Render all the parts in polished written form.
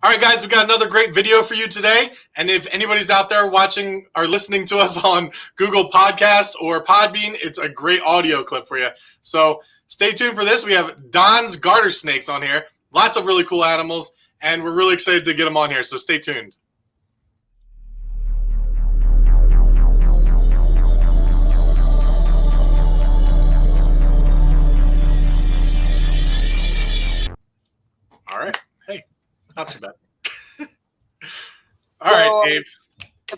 All right, guys, we got another great video for you today. And if anybody's out there watching or listening to us on Google Podcast or Podbean, it's a great audio clip for you. So stay tuned for this. We have Don's Garter Snakes on here. Lots of really cool animals, and we're really excited to get them on here. So stay tuned. All right. Hey, not too bad. All right, Dave.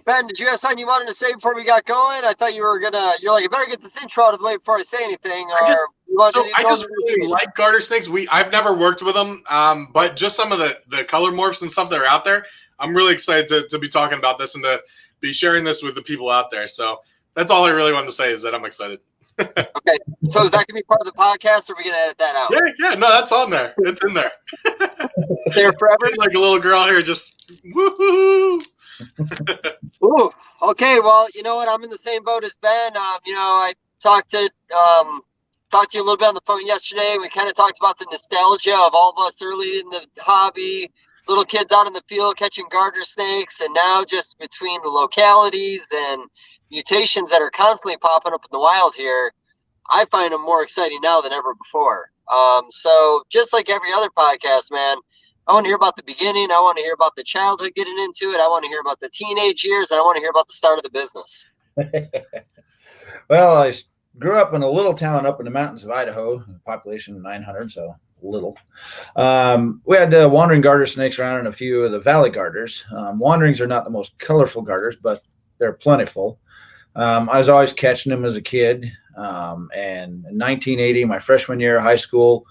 Ben, did you have something you wanted to say before we got going? I thought you were gonna. You're like, you better get this intro out of the way before I say anything. I just really like garter snakes. I've never worked with them, but just some of the color morphs and stuff that are out there. I'm really excited to be talking about this and to be sharing this with the people out there. So that's all I really wanted to say is that I'm excited. Okay, so is that gonna be part of the podcast, or are we gonna edit that out? Yeah, no, that's on there. It's in there. There forever. Like a little girl here, just woohoo. Ooh, okay. Well, you know what? I'm in the same boat as Ben. I talked to you a little bit on the phone yesterday. We kind of talked about the nostalgia of all of us early in the hobby, little kids out in the field catching garter snakes, and now just between the localities and mutations that are constantly popping up in the wild here, I find them more exciting now than ever before. So just like every other podcast, man, I want to hear about the beginning. I want to hear about the childhood getting into it. I want to hear about the teenage years, and I want to hear about the start of the business. Well, I grew up in a little town up in the mountains of Idaho, population of 900, so little. We had wandering garter snakes around and a few of the valley garters. Wanderings are not the most colorful garters, but they're plentiful. I was always catching them as a kid. And in 1980, my freshman year of high school,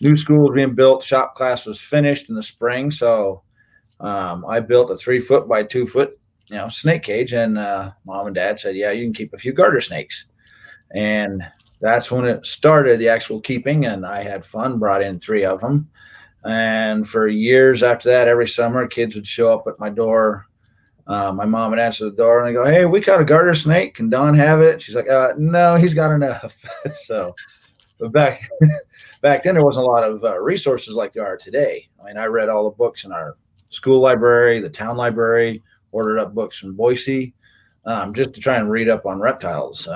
new school was being built. Shop class was finished in the spring. So I built a 3-foot by 2-foot, snake cage. And mom and dad said, yeah, you can keep a few garter snakes. And that's when it started, the actual keeping. And I had fun, brought in 3 of them. And for years after that, every summer, kids would show up at my door. My mom would answer the door and I go, hey, we caught a garter snake. Can Don have it? She's like, no, he's got enough. So but back then, there wasn't a lot of resources like there are today. I mean, I read all the books in our school library, the town library, ordered up books from Boise just to try and read up on reptiles.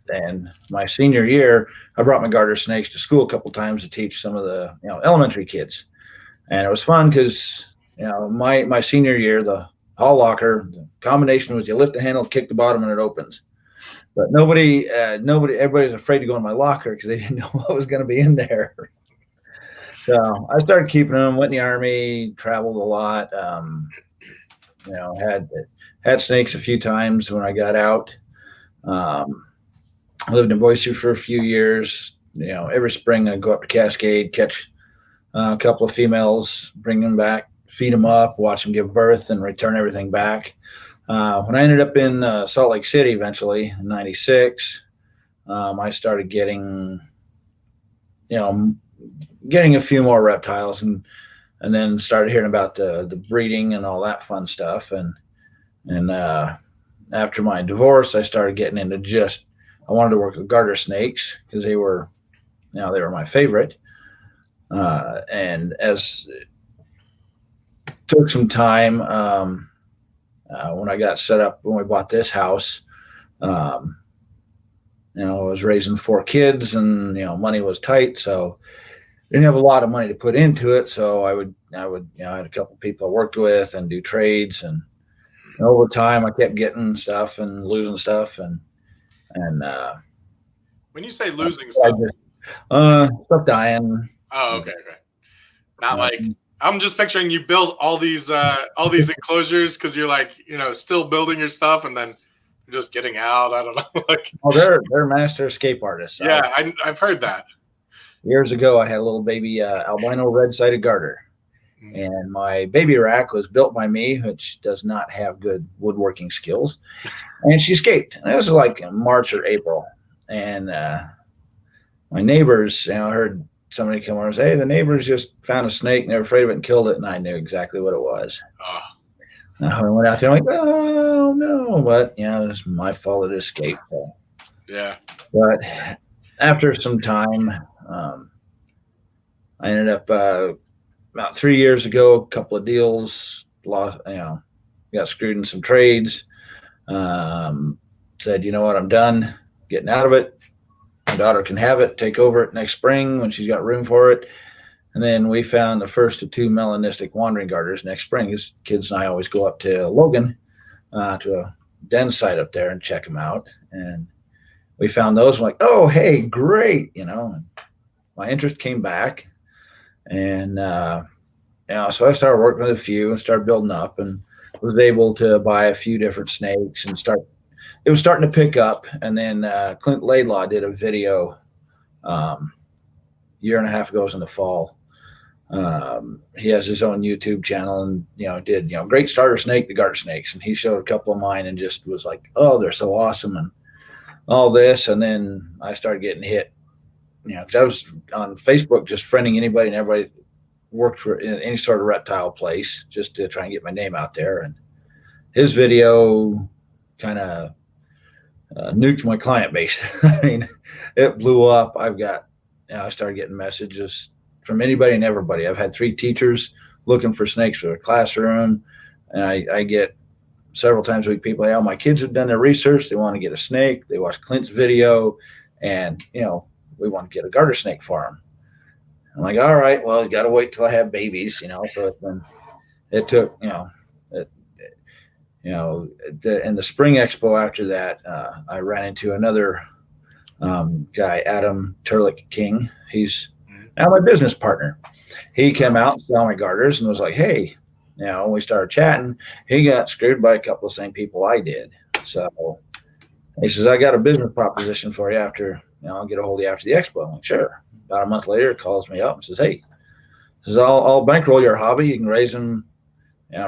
And my senior year, I brought my garter snakes to school a couple times to teach some of the elementary kids. And it was fun because my senior year, the hall locker, the combination was you lift the handle, kick the bottom, and it opens. But everybody's afraid to go in my locker because they didn't know what was going to be in there. So I started keeping them, went in the Army, traveled a lot. Had snakes a few times when I got out. I lived in Boise for a few years. Every spring I'd go up to Cascade, catch a couple of females, bring them back, feed them up, watch them give birth, and return everything back. When I ended up in Salt Lake City eventually in 96, I started getting a few more reptiles and then started hearing about the breeding and all that fun stuff. And after my divorce, I started getting into I wanted to work with garter snakes because they were my favorite. And as it took some time, when I got set up, when we bought this house, I was raising 4 kids and, money was tight. So I didn't have a lot of money to put into it. So I had a couple people I worked with and do trades. And over time I kept getting stuff and losing stuff. And when you say losing stuff, stuff dying. Oh, okay. Not like, I'm just picturing you build all these enclosures because you're like, still building your stuff and then you're just getting out. I don't know. They're master escape artists. Yeah, I've heard that. Years ago, I had a little baby albino red-sided garter. And my baby rack was built by me, which does not have good woodworking skills. And she escaped. And this was like in March or April. And my neighbors, heard somebody come over and say, hey, the neighbors just found a snake and they were afraid of it and killed it. And I knew exactly what it was. I went out there and I'm like, oh, no. But, it was my fault it escaped. Yeah. But after some time, I ended up about 3 years ago, a couple of deals, lost, got screwed in some trades. Said, you know what, I'm done getting out of it. My daughter can have it, take over it next spring when she's got room for it. And then we found the first of 2 melanistic wandering garters next spring. His kids and I always go up to Logan, to a den site up there and check them out. And we found those. We're like, oh, hey, great. My interest came back. And, so I started working with a few and started building up and was able to buy a few different snakes and it was starting to pick up. And then Clint Laidlaw did a video year and a half ago, it was in the fall. He has his own YouTube channel and, did, great starter snake, the Garter Snakes. And he showed a couple of mine and just was like, oh, they're so awesome and all this. And then I started getting hit, because I was on Facebook just friending anybody and everybody worked for any sort of reptile place just to try and get my name out there. And his video kind of nuked my client base. I mean, it blew up. I started getting messages from anybody and everybody. I've had 3 teachers looking for snakes for their classroom. And I get several times a week people, oh, my kids have done their research. They want to get a snake. They watch Clint's video and, we want to get a garter snake for them. I'm like, all right, well, you got to wait till I have babies, so it took, in the spring expo after that, I ran into another guy, Adam Turlick King. He's now my business partner. He came out and saw my garters and was like, hey, we started chatting. He got screwed by a couple of the same people I did. So he says, I got a business proposition for you after, I'll get a hold of you after the expo. I'm like, sure. About a month later, he calls me up and says, hey, I'll bankroll your hobby. You can raise them,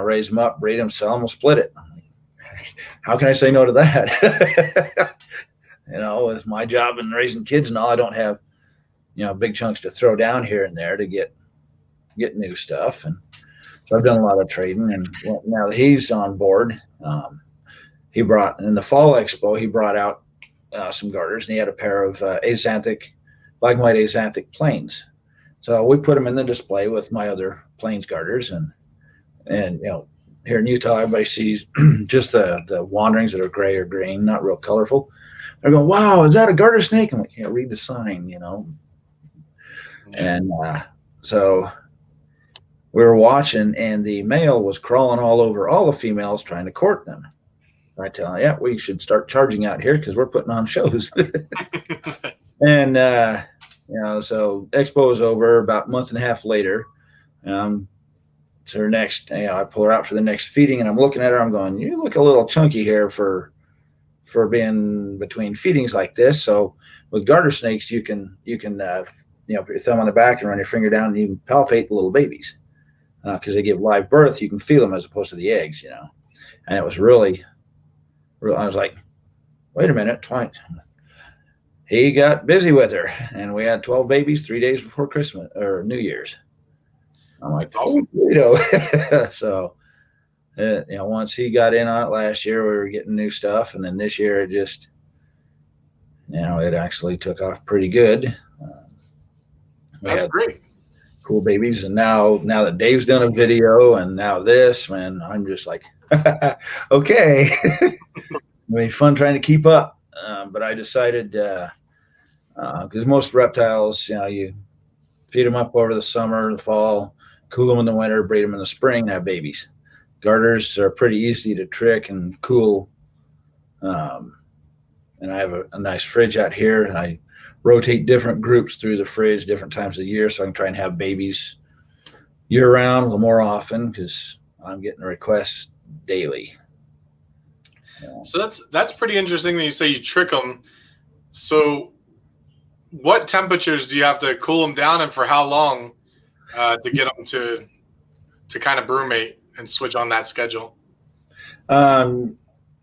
raise them up, breed them, sell them, we'll split it. I'm like, how can I say no to that? With my job and raising kids and all, I don't have, big chunks to throw down here and there to get new stuff. And so I've done a lot of trading. And now that he's on board, he brought, in the fall expo, he brought out some garters, and he had a pair of black and white axanthic plains. So we put them in the display with my other plains garters. And here in Utah, everybody sees just the wanderings that are gray or green, not real colorful. They're going, wow, is that a garter snake? I'm like, can't read the sign, And so we were watching, and the male was crawling all over all the females trying to court them. I tell them, yeah, we should start charging out here because we're putting on shows. And, so expo is over about a month and a half later. It's her next, I pull her out for the next feeding, and I'm looking at her. I'm going, you look a little chunky here for being between feedings like this. So with garter snakes, you can put your thumb on the back and run your finger down, and you can palpate the little babies because they give live birth. You can feel them as opposed to the eggs, And it was really, I was like, wait a minute, twice. He got busy with her, and we had 12 babies 3 days before Christmas or New Year's. I'm like, awesome. So, once he got in on it last year, we were getting new stuff, and then this year it just, it actually took off pretty good. That's great. Cool babies, and now that Dave's done a video, and now this, man, I'm just like, okay. It'll be fun trying to keep up. But I decided, because most reptiles, you feed them up over the summer, the fall, cool them in the winter, breed them in the spring, and have babies. Garters are pretty easy to trick and cool. And I have a nice fridge out here. I rotate different groups through the fridge different times of the year so I can try and have babies year round a little more often because I'm getting requests daily. So that's pretty interesting that you say you trick them. So what temperatures do you have to cool them down, and for how long to get them to kind of brumate and switch on that schedule?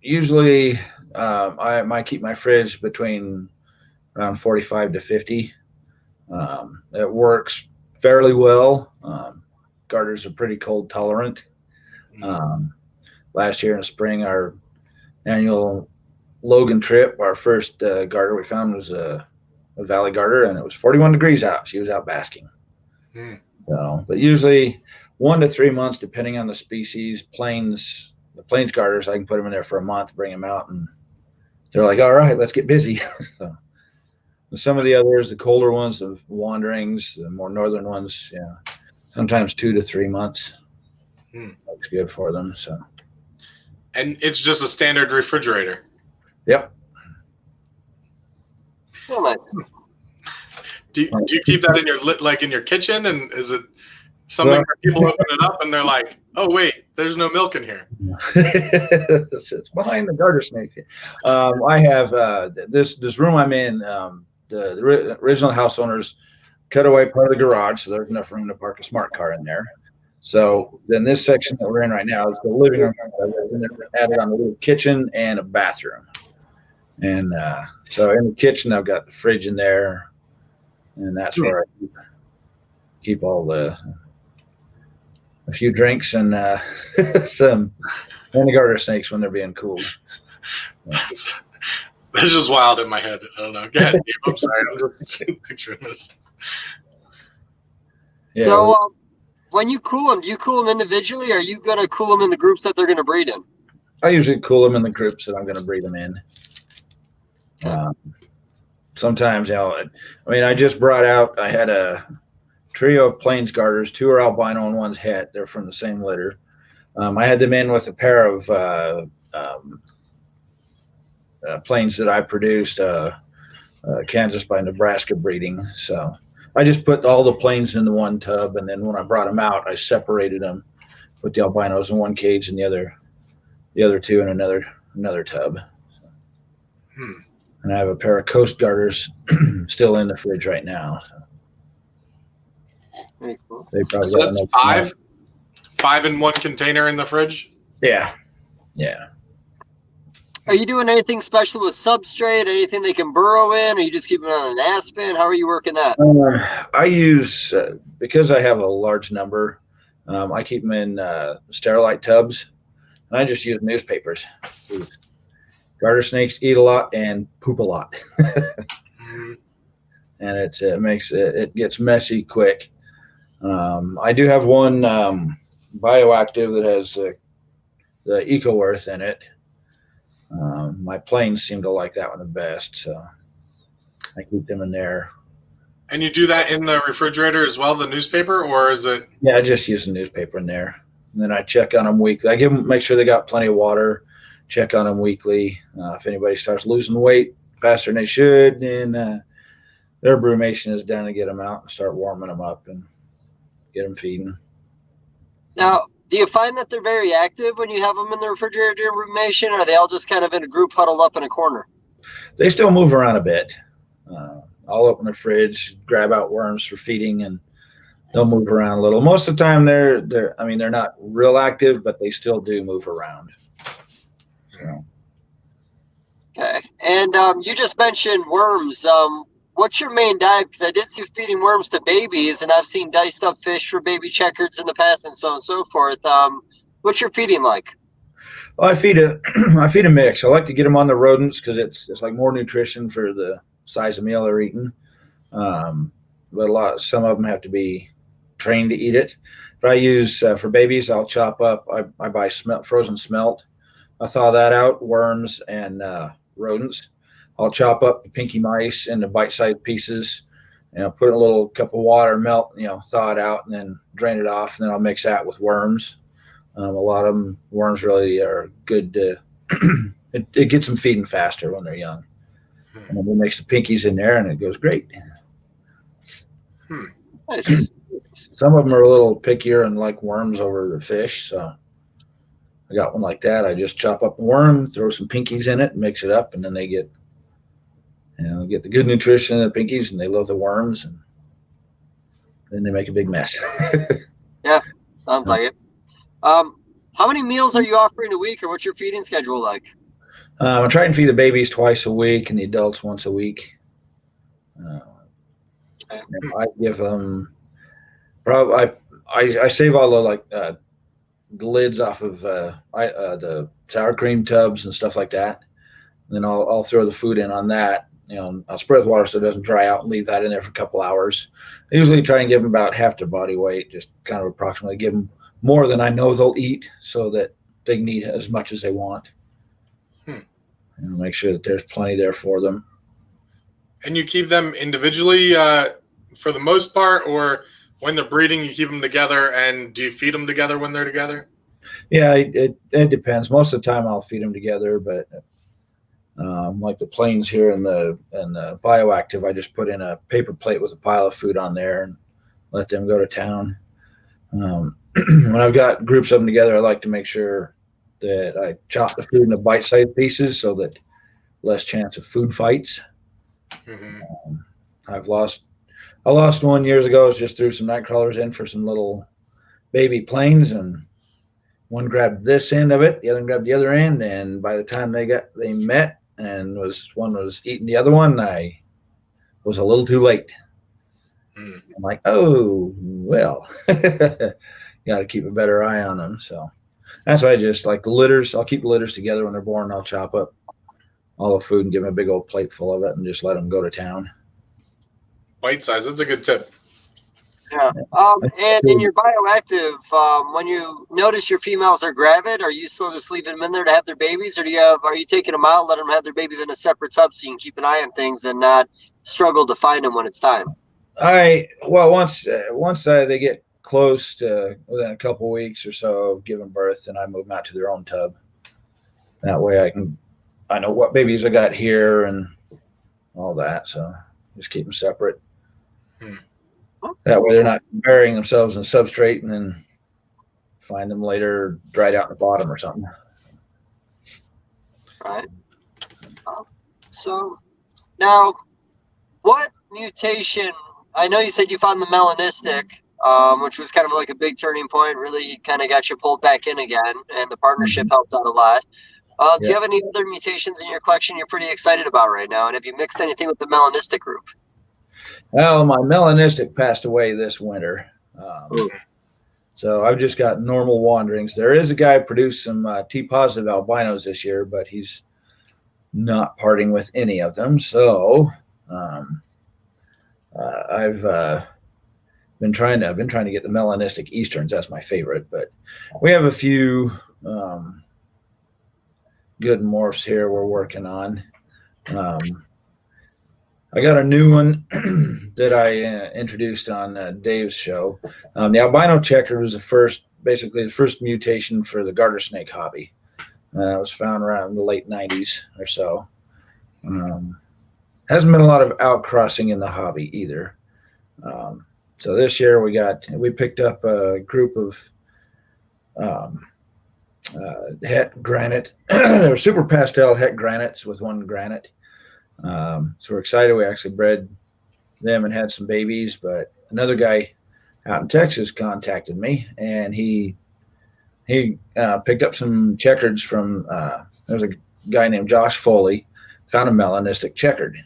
Usually I might keep my fridge between around 45 to 50. It works fairly well. Garters are pretty cold tolerant. Last year in the spring, our annual Logan trip, our first garter we found was a valley garter, and it was 41 degrees out. She was out basking. So, but usually 1 to 3 months, depending on the species. The plains garters, I can put them in there for a month, bring them out, and they're like, all right, let's get busy. So, some of the others, the colder ones, the wanderings, the more northern ones, yeah, sometimes 2 to 3 months. Looks good for them. So, and it's just a standard refrigerator. Yep. Oh, nice. Do you keep that in your kitchen, and is it something where people open it up and they're like, oh wait, there's no milk in here? It's behind the garter snake. I have this room I'm in. The original house owners cut away part of the garage, so there's enough room to park a smart car in there. So then this section that we're in right now is the living room. I've added on a little kitchen and a bathroom. And so in the kitchen, I've got the fridge in there, and that's where I keep all a few drinks and some garter snakes when they're being cooled. That's just wild in my head. I don't know. Go ahead, Dave. I'm sorry. I'm just picturing this. Yeah, So when you cool them, do you cool them individually, or are you going to cool them in the groups that they're going to breed in? I usually cool them in the groups that I'm going to breed them in. Sometimes, I just brought out, I had a trio of plains garters. 2 are albino and 1's het. They're from the same litter. I had them in with a pair of plains that I produced, Kansas by Nebraska breeding. So I just put all the plains into one tub, and then when I brought them out, I separated them, put the albinos in one cage and the other 2 in another tub. And I have a pair of coast garters still in the fridge right now. So. Very cool. They probably So that's 5 in one container in the fridge? Yeah. Are you doing anything special with substrate? Anything they can burrow in? Or you just keeping it on an aspen? How are you working that? I use, because I have a large number, I keep them in sterilite tubs, and I just use newspapers. Garter snakes eat a lot and poop a lot. And it gets messy quick. I do have one bioactive that has the Eco Earth in it. My planes seem to like that one the best, so I keep them in there. And you do that in the refrigerator as well, the newspaper, or is it? Yeah, I just use the newspaper in there, and then I check on them weekly. I make sure they got plenty of water. Check on them weekly. If anybody starts losing weight faster than they should, then their brumation is done to get them out and start warming them up and get them feeding. Now, do you find that they're very active when you have them in the refrigerator during brumation, or are they all just kind of in a group huddled up in a corner? They still move around a bit. I'll open the fridge, grab out worms for feeding, and they'll move around a little. Most of the time, they're not real active, but they still do move around. So. Okay. And you just mentioned worms. What's your main diet? Because I did see you feeding worms to babies, and I've seen diced up fish for baby checkers in the past, and so on and so forth. What's your feeding like? Well, I feed a mix. I like to get them on the rodents because it's like more nutrition for the size of meal they're eating. But some of them have to be trained to eat it. But I use for babies, I'll chop up. I buy frozen smelt. I thaw that out, worms and rodents. I'll chop up the pinky mice into bite-sized pieces, put in a little cup of water, melt, thaw it out, and then drain it off. And then I'll mix that with worms. A lot of them, worms really are good. It gets them feeding faster when they're young. And then we mix the pinkies in there, and it goes great. Nice. Some of them are a little pickier and like worms over the fish, so I got one like that. I just chop up the worm, throw some pinkies in it, mix it up, and then they get the good nutrition in the pinkies, and they love the worms, and then they make a big mess. Yeah, sounds like it. How many meals are you offering a week, or what's your feeding schedule like? I try and feed the babies twice a week and the adults once a week. I give them I save all the the lids off of the sour cream tubs and stuff like that. And then I'll throw the food in on that, I'll spray with water so it doesn't dry out and leave that in there for a couple hours. I usually try and give them about half their body weight, just kind of approximately give them more than I know they'll eat so that they can eat as much as they want. And make sure that there's plenty there for them. And you keep them individually for the most part, or when they're breeding, you keep them together, and do you feed them together when they're together? Yeah, it depends. Most of the time I'll feed them together, but like the planes here and the bioactive, I just put in a paper plate with a pile of food on there and let them go to town. When I've got groups of them together, I like to make sure that I chop the food into bite-sized pieces so that less chance of food fights. I lost one years ago. I was just threw some night crawlers in for some little baby planes, and one grabbed this end of it, the other one grabbed the other end, and by the time they met and one was eating the other one, I was a little too late. I'm like, oh well, got to keep a better eye on them. So that's why I just like the litters. I'll keep the litters together when they're born. I'll chop up all the food and give them a big old plate full of it and just let them go to town. Bite size. That's a good tip. Yeah. And in your bioactive, when you notice your females are gravid, are you still just leaving them in there to have their babies, or are you taking them out, let them have their babies in a separate tub so you can keep an eye on things and not struggle to find them when it's time? Once they get close to within a couple weeks or so of giving birth, and I move them out to their own tub. That way I know what babies I got here and all that. So just keep them separate. That way they're not burying themselves in substrate and then find them later dried out in the bottom or something. Right. So now, what mutation? I know you said you found the melanistic, which was kind of like a big turning point, really kind of got you pulled back in again, and the partnership helped out a lot. Do you have any other mutations in your collection you're pretty excited about right now? And have you mixed anything with the melanistic group? Well, my melanistic passed away this winter. So I've just got normal wanderings. There is a guy who produced some T-positive albinos this year, but he's not parting with any of them. So I've been trying to get the melanistic Easterns. That's my favorite, but we have a few good morphs here we're working on. I got a new one that I introduced on Dave's show. The albino checker was basically the first mutation for the garter snake hobby. It was found around the late 90s or so. Hasn't been a lot of outcrossing in the hobby either. So this year we picked up a group of het granite. They were super pastel het granites with one granite. So we're excited. We actually bred them and had some babies, but another guy out in Texas contacted me, and he picked up some checkers from there's a guy named Josh Foley, found a melanistic checkered.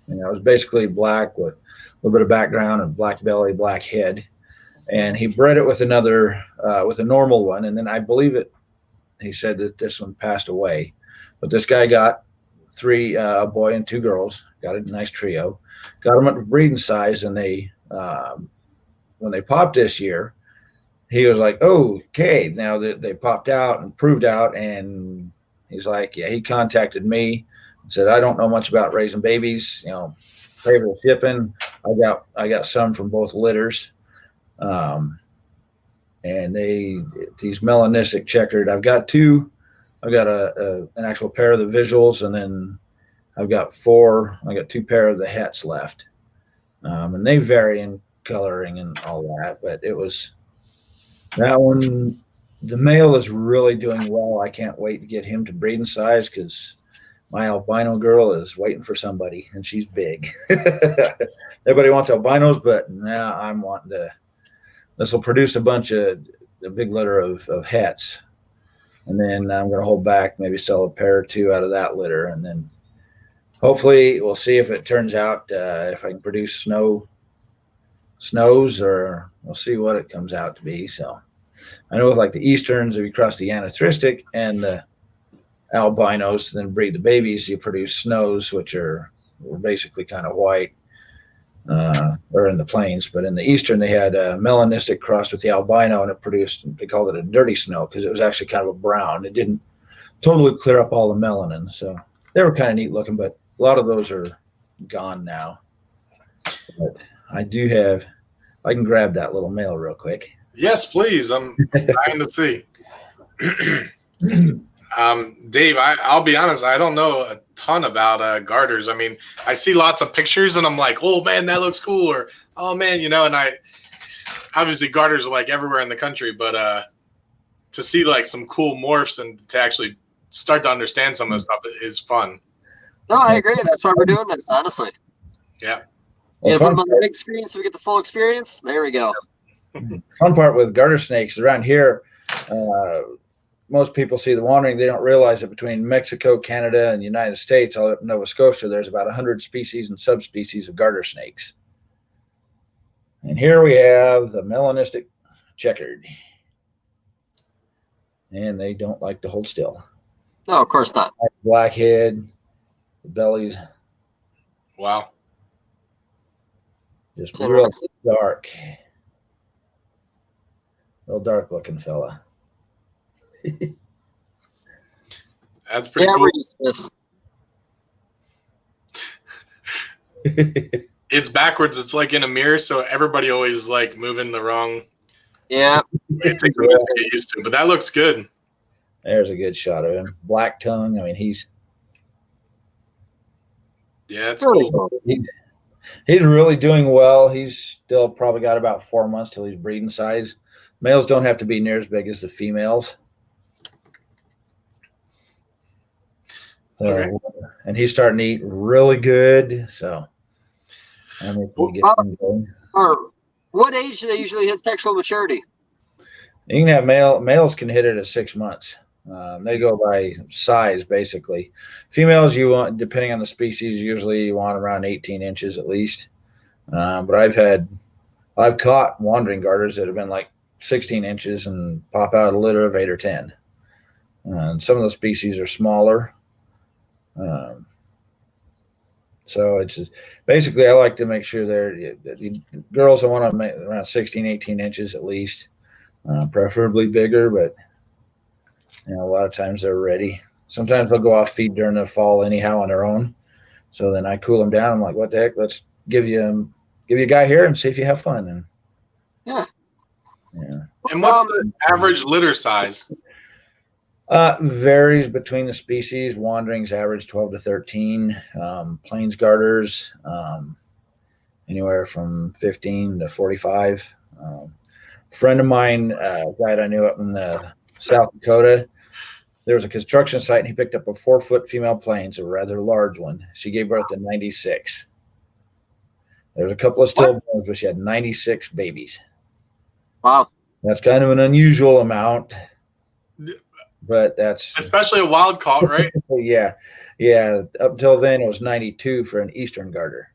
And it was basically black with a little bit of background and black belly, black head. And he bred it with with a normal one. And then I believe he said that this one passed away, but this guy got three, a boy and two girls, got a nice trio, got them up to breeding size. And when they popped this year, he was like, oh, okay, now that they popped out and proved out. And he's like, yeah, he contacted me and said, I don't know much about raising babies, pay for shipping. I got some from both litters. And these melanistic checkered, I've got two. I've got an actual pair of the visuals, and then I've got two pair of the hets left. And they vary in coloring and all that, but that one, the male is really doing well. I can't wait to get him to breeding size because my albino girl is waiting for somebody, and she's big. Everybody wants albinos, but now I'm wanting to. This will produce a big litter of hets, and then I'm going to hold back, maybe sell a pair or two out of that litter, and then hopefully we'll see if it turns out if I can produce snows, or we'll see what it comes out to be. So I know with like the Easterns, if you cross the anthristic and the albinos, then breed the babies, you produce snows, which are were basically kind of white, or in the plains. But in the eastern, they had a melanistic crossed with the albino, and it produced, they called it a dirty snow because it was actually kind of a brown. It didn't totally clear up all the melanin. So they were kind of neat looking, but a lot of those are gone now. But I can grab that little male real quick. Yes, please. I'm trying to see. Dave, I'll be honest, I don't know a ton about garters. I mean, I see lots of pictures and I'm like, oh man, that looks cool, or oh man, and I obviously garters are like everywhere in the country, but to see like some cool morphs and to actually start to understand some of the stuff is fun. No, I agree. That's why we're doing this, honestly. Yeah. Put them on the big screen so we get the full experience. There we go. Fun part with garter snakes around here, most people see the wandering. They don't realize that between Mexico, Canada, and the United States, all up in Nova Scotia, there's about 100 species and subspecies of garter snakes. And here we have the melanistic checkered. And they don't like to hold still. No, of course not. Black head, the bellies. Wow. Just real dark. Real dark looking fella. That's pretty cool. This. It's backwards. It's like in a mirror, so everybody always like moving the wrong. Yeah. It takes a minute to get used to, but that looks good. There's a good shot of him. Black tongue. I mean, he's. Yeah, it's cool. He's really doing well. He's still probably got about 4 months till he's breeding size. Males don't have to be near as big as the females. Okay. And he's starting to eat really good. So, I mean, we get him going. Or what age do they usually hit sexual maturity? You can have males can hit it at 6 months. They go by size, basically. Females, you want, depending on the species, usually you want around 18 inches at least. But I've caught wandering garters that have been like 16 inches and pop out a litter of 8 or 10. And some of the species are smaller. So it's basically, I like to make sure the girls, I want to make around 16, 18 inches at least, preferably bigger, but a lot of times they're ready. Sometimes they'll go off feed during the fall anyhow on their own. So then I cool them down. I'm like, what the heck? Let's give you a guy here and see if you have fun. And yeah. And what's the average litter size? Varies between the species. Wanderings average 12 to 13. Plains garters, anywhere from 15 to 45. A friend of mine, a guy that I knew up in South Dakota, there was a construction site and he picked up a 4-foot female plains, a rather large one. She gave birth to 96. There's a couple of stillborns, but she had 96 babies. Wow. That's kind of an unusual amount, but that's especially a wild caught, right? Yeah. Up until then, it was 92 for an eastern garter.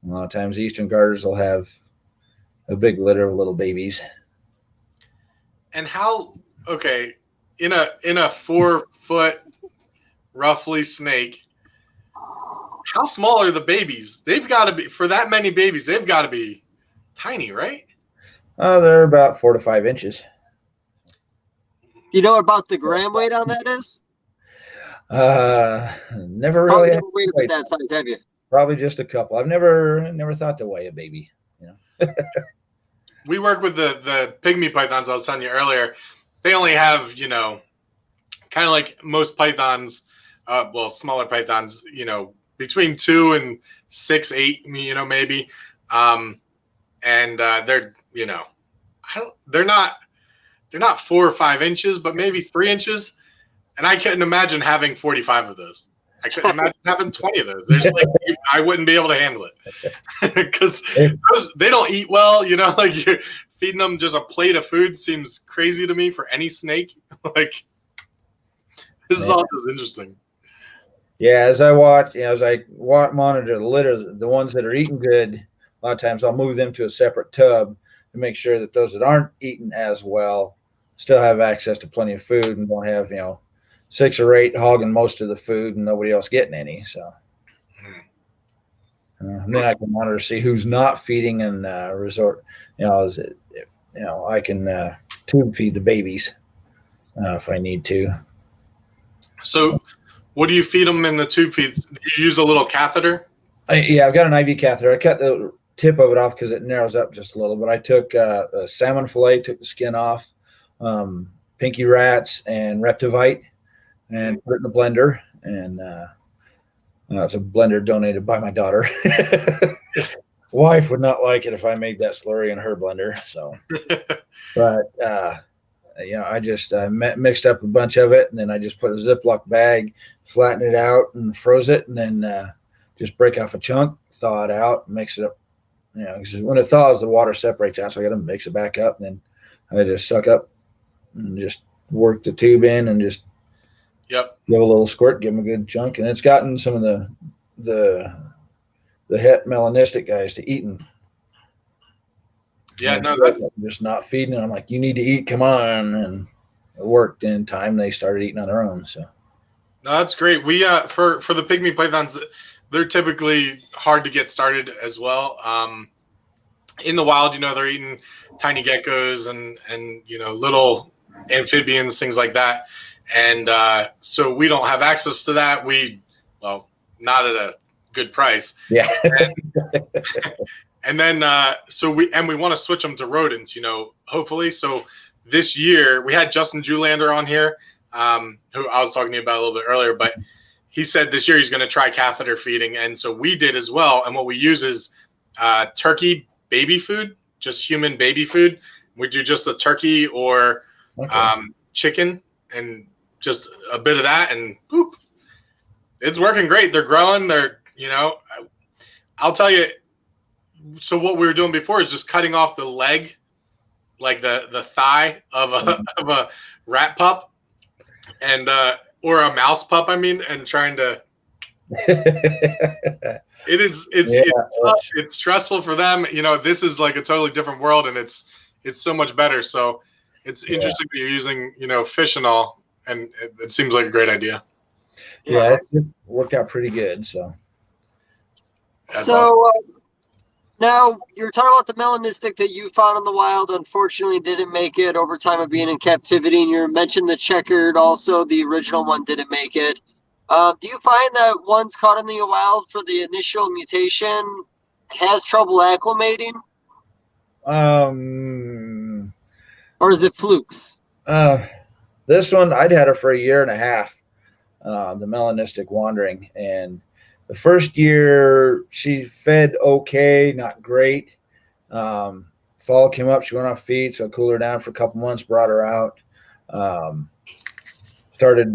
A lot of times, eastern garters will have a big litter of little babies. And how? Okay, in a 4-foot roughly snake, how small are the babies? They've got to be, for that many babies, they've got to be tiny, right? They're about 4 to 5 inches. You know about the gram weight on that is? Never really never weighed up at that size, have you? Probably just a couple. I've never thought to weigh a baby. We work with the pygmy pythons I was telling you earlier. They only have, kind of like most pythons, smaller pythons, between 2 and 6, 8, maybe. And they're, they're not 4 or 5 inches, but maybe 3 inches. And I couldn't imagine having 45 of those. I couldn't imagine having 20 of those. There's I wouldn't be able to handle it because they don't eat well. Like you're feeding them just a plate of food seems crazy to me for any snake. Like this is all just interesting. Yeah, as I watch, monitor the litter, the ones that are eating good, a lot of times I'll move them to a separate tub to make sure that those that aren't eating as well still have access to plenty of food and don't have, 6 or 8 hogging most of the food and nobody else getting any. So, And then I can monitor to see who's not feeding and resort. Is it, I can tube feed the babies if I need to. So, what do you feed them in the tube feeds? Do you use a little catheter? I've got an IV catheter. I cut the tip of it off because it narrows up just a little. But I took a salmon fillet, took the skin off, pinky rats, and Reptivite, and put it in the blender. And it's a blender donated by my daughter. Wife would not like it if I made that slurry in her blender. So, but I just mixed up a bunch of it, and then I just put a Ziploc bag, flattened it out, and froze it, and then just break off a chunk, thaw it out, mix it up. Because when it thaws, the water separates out, so I got to mix it back up, and then I just suck up and just work the tube in and just give a little squirt, give them a good chunk, and it's gotten some of the het melanistic guys to eating. Yeah, no, that's just not feeding. I'm like, you need to eat, come on, and it worked. In time, they started eating on their own. So, no, that's great. We for the pygmy pythons, they're typically hard to get started as well. In the wild, they're eating tiny geckos and little amphibians, things like that. And so we don't have access to that. Not at a good price. Yeah. And then we want to switch them to rodents, hopefully. So this year we had Justin Julander on here, who I was talking to you about a little bit earlier, but he said this year he's going to try catheter feeding. And so we did as well. And what we use is turkey baby food, just human baby food. We do just a turkey or chicken and just a bit of that, and boop, it's working great. They're growing. I'll tell you. So what we were doing before is just cutting off the leg, like the thigh of a rat pup, and or a mouse pup. I mean, and trying to. It's stressful for them. This is like a totally different world, and it's so much better. So it's interesting that you're using fish and all, and it seems like a great idea. Yeah, it worked out pretty good. So. That's awesome. Now, you were talking about the melanistic that you found in the wild, unfortunately didn't make it over time of being in captivity, and you mentioned the checkered also, the original one didn't make it. Do you find that ones caught in the wild for the initial mutation has trouble acclimating? Or is it flukes? This one, I'd had her for a year and a half, the melanistic wandering, and the first year she fed okay, not great. Fall came up, she went off feed, so I cooled her down for a couple months, brought her out. Tried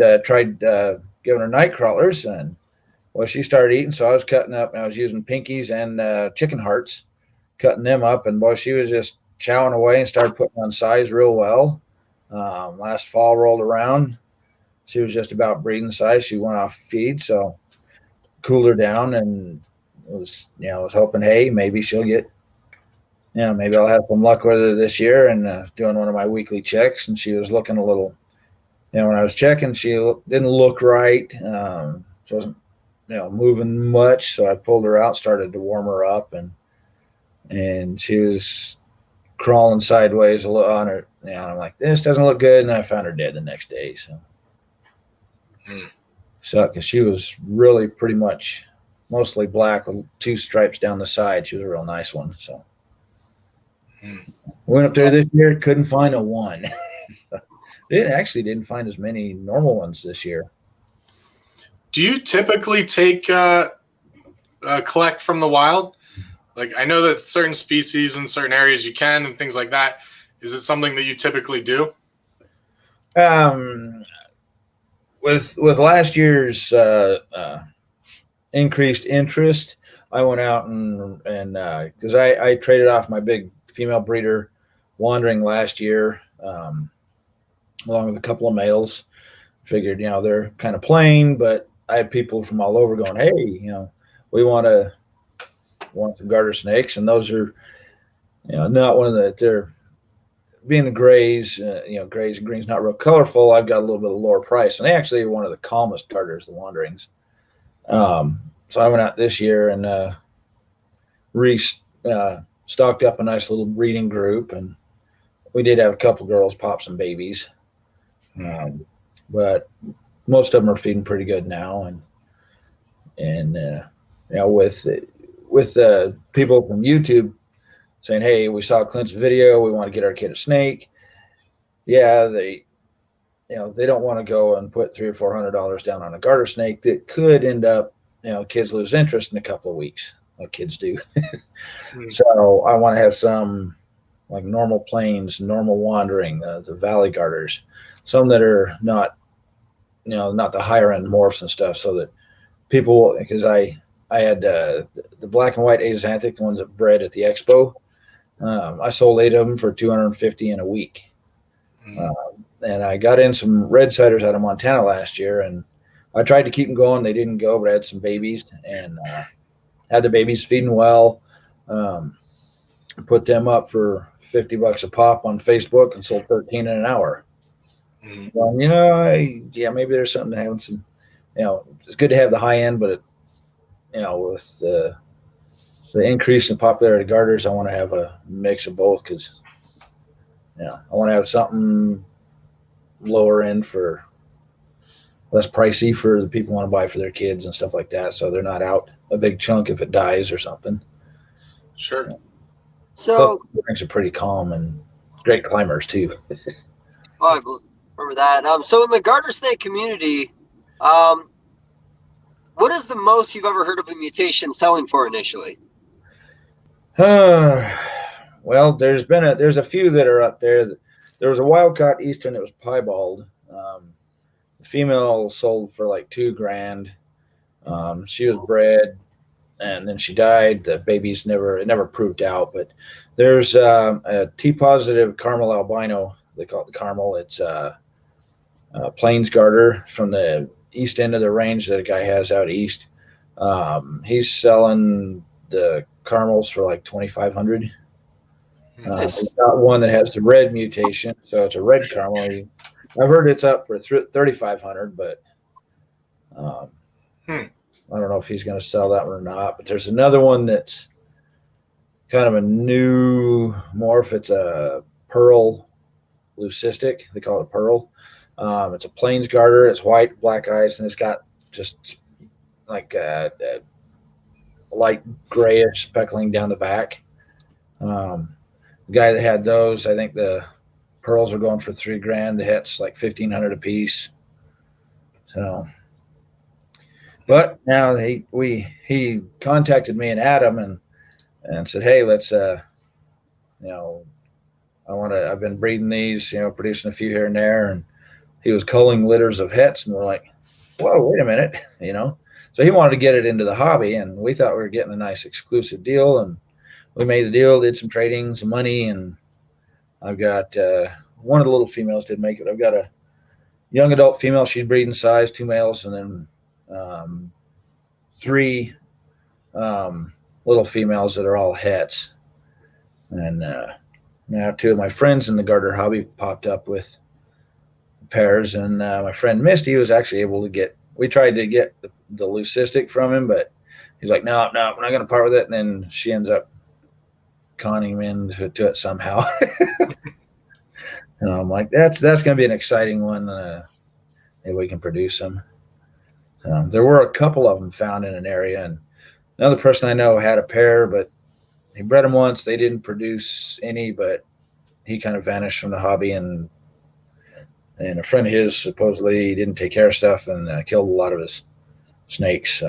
giving her night crawlers, and she started eating, so I was cutting up, and I was using pinkies and chicken hearts, cutting them up, and she was just chowing away and started putting on size real well. Last fall rolled around, she was just about breeding size. She went off feed, so cooled her down, and was hoping, hey, maybe she'll get, maybe I'll have some luck with her this year. And doing one of my weekly checks, and she was looking a little, when I was checking, she didn't look right. She wasn't, moving much. So I pulled her out, started to warm her up, and she was crawling sideways a little on her. I'm like, this doesn't look good, and I found her dead the next day. So. Sucked, because she was really pretty much mostly black with 2 stripes down the side. She was a real nice one. So went up there this year, couldn't find a one. Didn't find as many normal ones this year. Do you typically take collect from the wild? Like, I know that certain species in certain areas you can and things like that. Is it something that you typically do? With last year's increased interest, I went out and because I traded off my big female breeder wandering last year, along with a couple of males. Figured, they're kind of plain, but I had people from all over going, hey, we want some garter snakes, and those are, not one of they're being the grays, grays and greens, not real colorful. I've got a little bit of lower price, and they actually are one of the calmest garters, the wanderings. So I went out this year and stocked up a nice little breeding group, and we did have a couple girls pop some babies, but most of them are feeding pretty good now. And with people from YouTube saying, "Hey, we saw Clint's video. We want to get our kid a snake." Yeah, they don't want to go and put $300 or $400 down on a garter snake that could end up, kids lose interest in a couple of weeks, like kids do. So I want to have some like normal plains, normal wandering, the valley garters, some that are not, not the higher end morphs and stuff, so that people, because I had the black and white axanthic, the ones that bred at the expo. I sold 8 of them for $250 in a week. And I got in some red siders out of Montana last year, and I tried to keep them going. They didn't go, but I had some babies, and had the babies feeding well. Put them up for $50 a pop on Facebook and sold 13 in an hour. Well, maybe there's something to having some, it's good to have the high end, but with the increase in popularity of garters, I want to have a mix of both, because I want to have something lower end for less pricey for the people who want to buy for their kids and stuff like that, so they're not out a big chunk if it dies or something. Sure. So things are pretty calm and great climbers too. I remember that. So in the garter snake community, what is the most you've ever heard of a mutation selling for initially? Well, there's a few that are up there. There was a wild-caught eastern that was piebald. The female sold for like $2,000. She was bred, and then she died. The babies never proved out. But there's a T-positive caramel albino. They call it the caramel. It's a plains garter from the east end of the range that a guy has out east. He's selling the caramels for like $2,500. It's not one that has the red mutation, so it's a red caramel. I've heard it's up for $3,500, but I don't know if he's going to sell that one or not. But there's another one that's kind of a new morph. It's a pearl leucistic. They call it a pearl. It's a plains garter. It's white, black eyes, and it's got just like a light grayish speckling down the back. The guy that had those, I think the pearls are going for $3,000. The hets like $1,500 a piece. So, but now he contacted me and Adam and said, "Hey, let's I've been breeding these, producing a few here and there," and he was culling litters of hets, and we're like, "Whoa, wait a minute," So he wanted to get it into the hobby, and we thought we were getting a nice exclusive deal, and we made the deal, did some trading, some money, and I've got one of the little females did make it. I've got a young adult female. She's breeding size, 2 males, and then 3 little females that are all hets. And now 2 of my friends in the garter hobby popped up with pairs, and my friend Misty was actually able to get. We tried to get the leucistic from him, but he's like, "No, we're not going to part with it." And then she ends up conning him into it somehow. And I'm like, that's going to be an exciting one. Maybe we can produce them. There were a couple of them found in an area, and another person I know had a pair, but he bred them once. They didn't produce any, but he kind of vanished from the hobby, and a friend of his supposedly didn't take care of stuff and killed a lot of his snakes.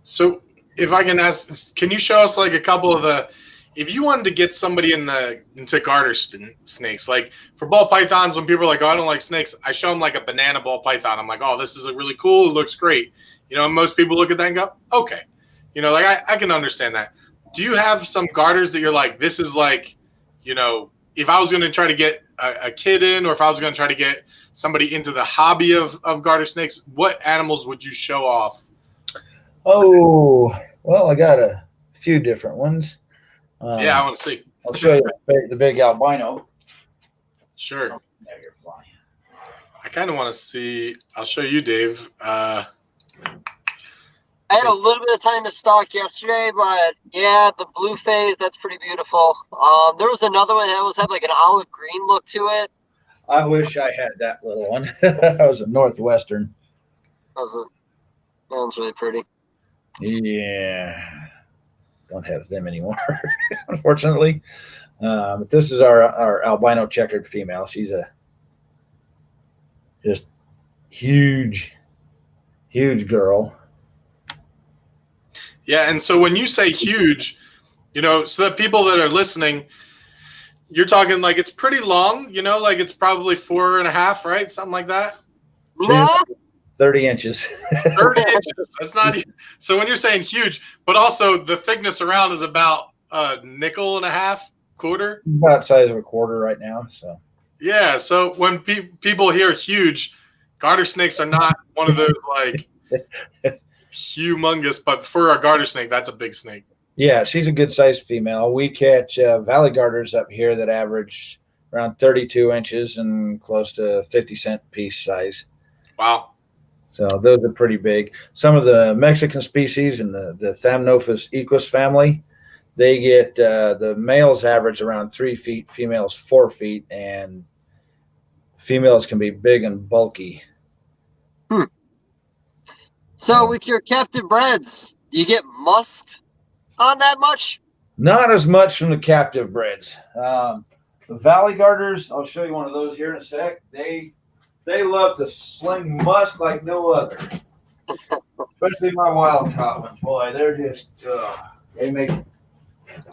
So if I can ask, can you show us like a couple of if you wanted to get somebody into garter snakes, like for ball pythons, when people are like, "Oh, I don't like snakes," I show them like a banana ball python. I'm like, "Oh, this is really cool. It looks great." Most people look at that and go, "Okay." Like I can understand that. Do you have some garters that you're like, this is like, if I was going to try to get a kid in, or if I was going to try to get somebody into the hobby of garter snakes, what animals would you show off? Oh, well, I got a few different ones. Yeah, I want to see. I'll show you the big albino. Sure. Now you're flying. I kind of want to see. I'll show you, Dave. And I had a little bit of time to stalk yesterday, but yeah, the blue phase, that's pretty beautiful. There was another one that had like an olive green look to it. I wish I had that little one. That was a Northwestern. That was really pretty. Yeah. Don't have them anymore, unfortunately. But this is our albino checkered female. She's a just huge girl. Yeah, and so when you say huge, so that people that are listening, you're talking like it's pretty long, like it's probably 4.5, right? Something like that. Nah. 30 inches. 30 inches. That's not so when you're saying huge, but also the thickness around is about a nickel and a half, quarter. About the size of a quarter right now. So yeah. So when people hear huge, garter snakes are not one of those like humongous, but for a garter snake, that's a big snake. Yeah, she's a good sized female. We catch valley garters up here that average around 32 inches and close to 50-cent piece size. Wow. So those are pretty big. Some of the Mexican species in the Thamnophis equus family, they get the males average around 3 feet, females 4 feet, and females can be big and bulky. So with your captive breds, do you get musked on that much? Not as much from the captive breds. The valley garters, I'll show you one of those here in a sec. They love to sling musk like no other. Especially my wild caught ones. Boy, they're just, they make.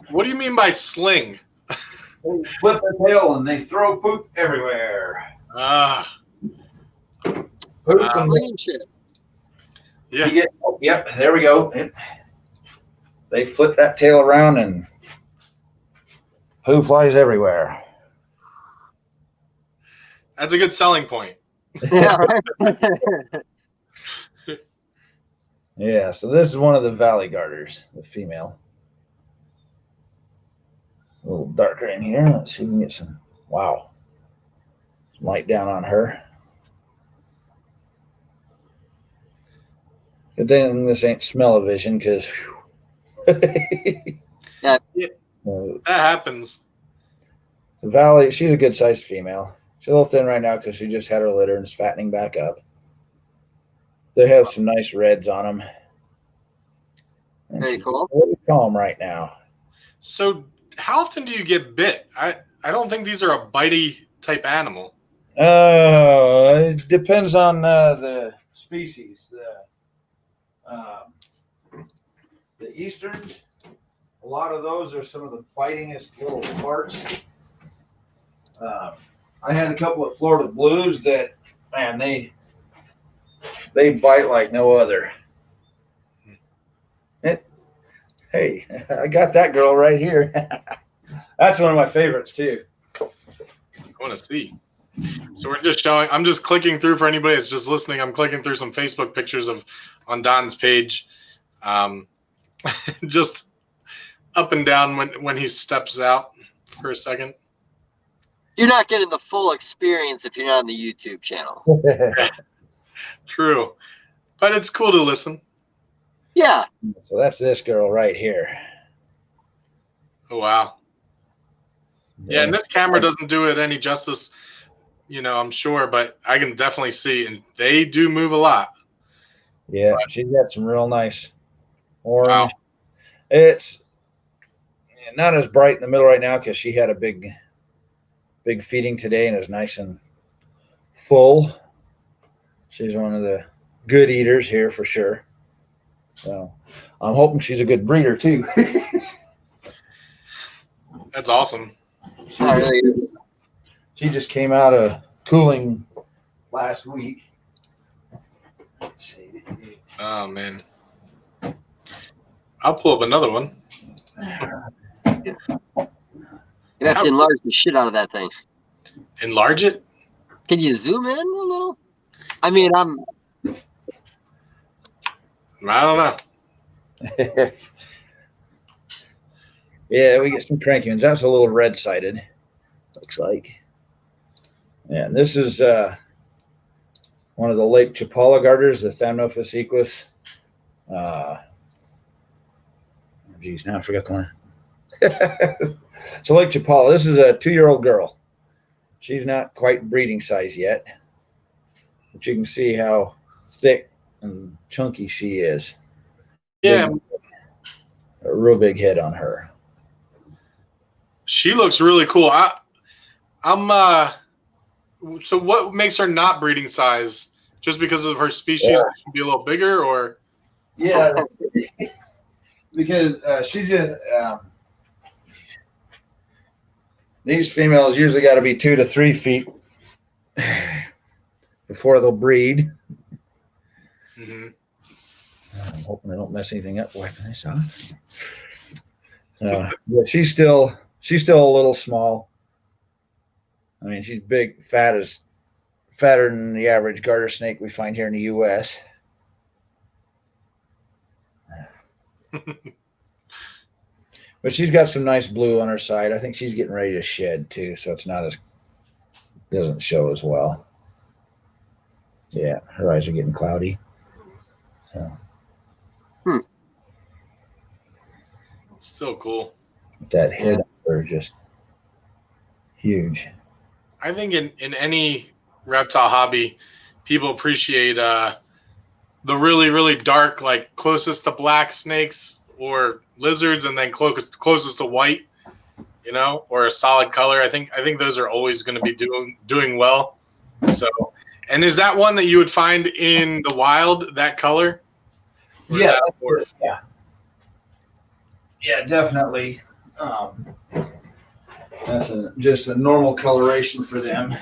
What do you mean by sling? They flip their tail and they throw poop everywhere. Poop Sling shit. Yeah. Yep, there we go. They flip that tail around and poo flies everywhere. That's a good selling point. Yeah, right. Yeah, so this is one of the valley garters, the female. A little darker in here. Let's see if we can get some. Wow. Some light down on her. Good thing this ain't smell-o-vision because Yeah. That happens. The valley, she's a good sized female. She's a little thin right now because she just had her litter and is fattening back up. They have some nice reds on them. Very cool. What do you call them right now? So how often do you get bit? I don't think these are a bitey type animal. It depends on the species. The easterns, a lot of those are some of the bitingest little parts. I had a couple of Florida blues that, man, they bite like no other. Hey, I got that girl right here. That's one of my favorites too. I want to see. So we're just showing. I'm just clicking through for anybody that's just listening. I'm clicking through some Facebook pictures on Don's page, just up and down when he steps out for a second. You're not getting the full experience if you're not on the YouTube channel. True, but it's cool to listen. Yeah. So that's this girl right here. Oh wow. Yeah, and this camera doesn't do it any justice, I'm sure, but I can definitely see, and they do move a lot. Yeah, she's got some real nice orange. Wow. It's not as bright in the middle right now because she had a big feeding today and is nice and full. She's one of the good eaters here for sure. So I'm hoping she's a good breeder too. That's awesome. She just came out of cooling last week. Let's see. Oh man. I'll pull up another one. You have to enlarge the shit out of that thing. Enlarge it? Can you zoom in a little? I mean, I don't know. Yeah, we get some cranky ones. That's a little red-sided, looks like. Yeah, and this is one of the Lake Chapala garters, the Thamnophis equus. Geez, now I forgot the line. So Lake Chapala, this is a 2-year-old girl. She's not quite breeding size yet, but you can see how thick and chunky she is. Yeah. A real big head on her. She looks really cool. So what makes her not breeding size? Just because of her species, she should be a little bigger, or? Yeah, because she just these females usually got to be 2 to 3 feet before they'll breed. Mm-hmm. I'm hoping I don't mess anything up wiping this off. But she's still a little small. I mean, she's big, fatter than the average garter snake we find here in the U.S. But she's got some nice blue on her side. I think she's getting ready to shed too, so it's not as doesn't show as well. Yeah, her eyes are getting cloudy. So Still cool. That head are just huge. I think in any reptile hobby, people appreciate the really, really dark, like closest to black snakes or lizards, and then closest to white, or a solid color. I think those are always going to be doing well. So, and is that one that you would find in the wild, that color? Yeah, yeah, definitely. That's just a normal coloration for them.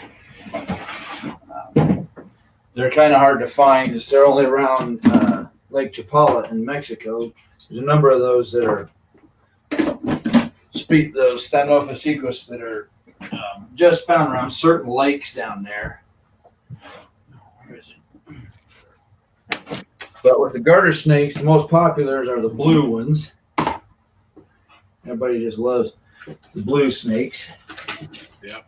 They're kind of hard to find because they're only around Lake Chapala in Mexico. There's a number of those that are those Thanophysequus that are just found around certain lakes down there. Where is it? But with the garter snakes, the most popular are the blue ones. Everybody just loves the blue snakes. Yep.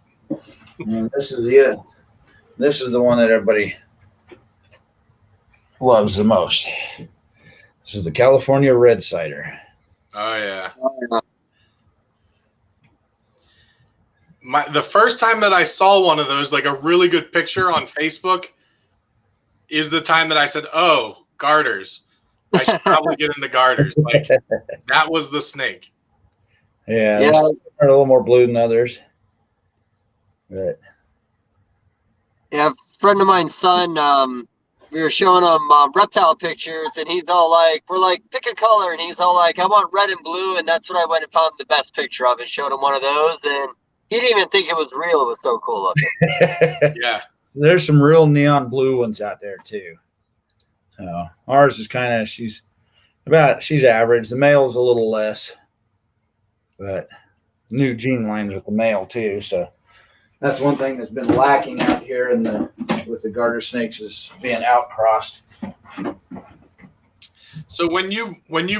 And this is it. This is the one that everybody loves the most. This is the California red cider. Oh yeah. The first time that I saw one of those, like a really good picture on Facebook, is the time that I said, "Oh, garters. I should probably get into garters." Like that was the snake. Yeah, they're a little more blue than others. But yeah, a friend of mine's son, we were showing him reptile pictures, and he's all like, we're like, pick a color, and he's all like, I want red and blue, and that's what I went and found the best picture of, and showed him one of those, and he didn't even think it was real. It was so cool looking. Yeah. There's some real neon blue ones out there too. So ours is she's average. The male's a little less, but new gene lines with the male too. So that's one thing that's been lacking out here with the garter snakes is being outcrossed. So when you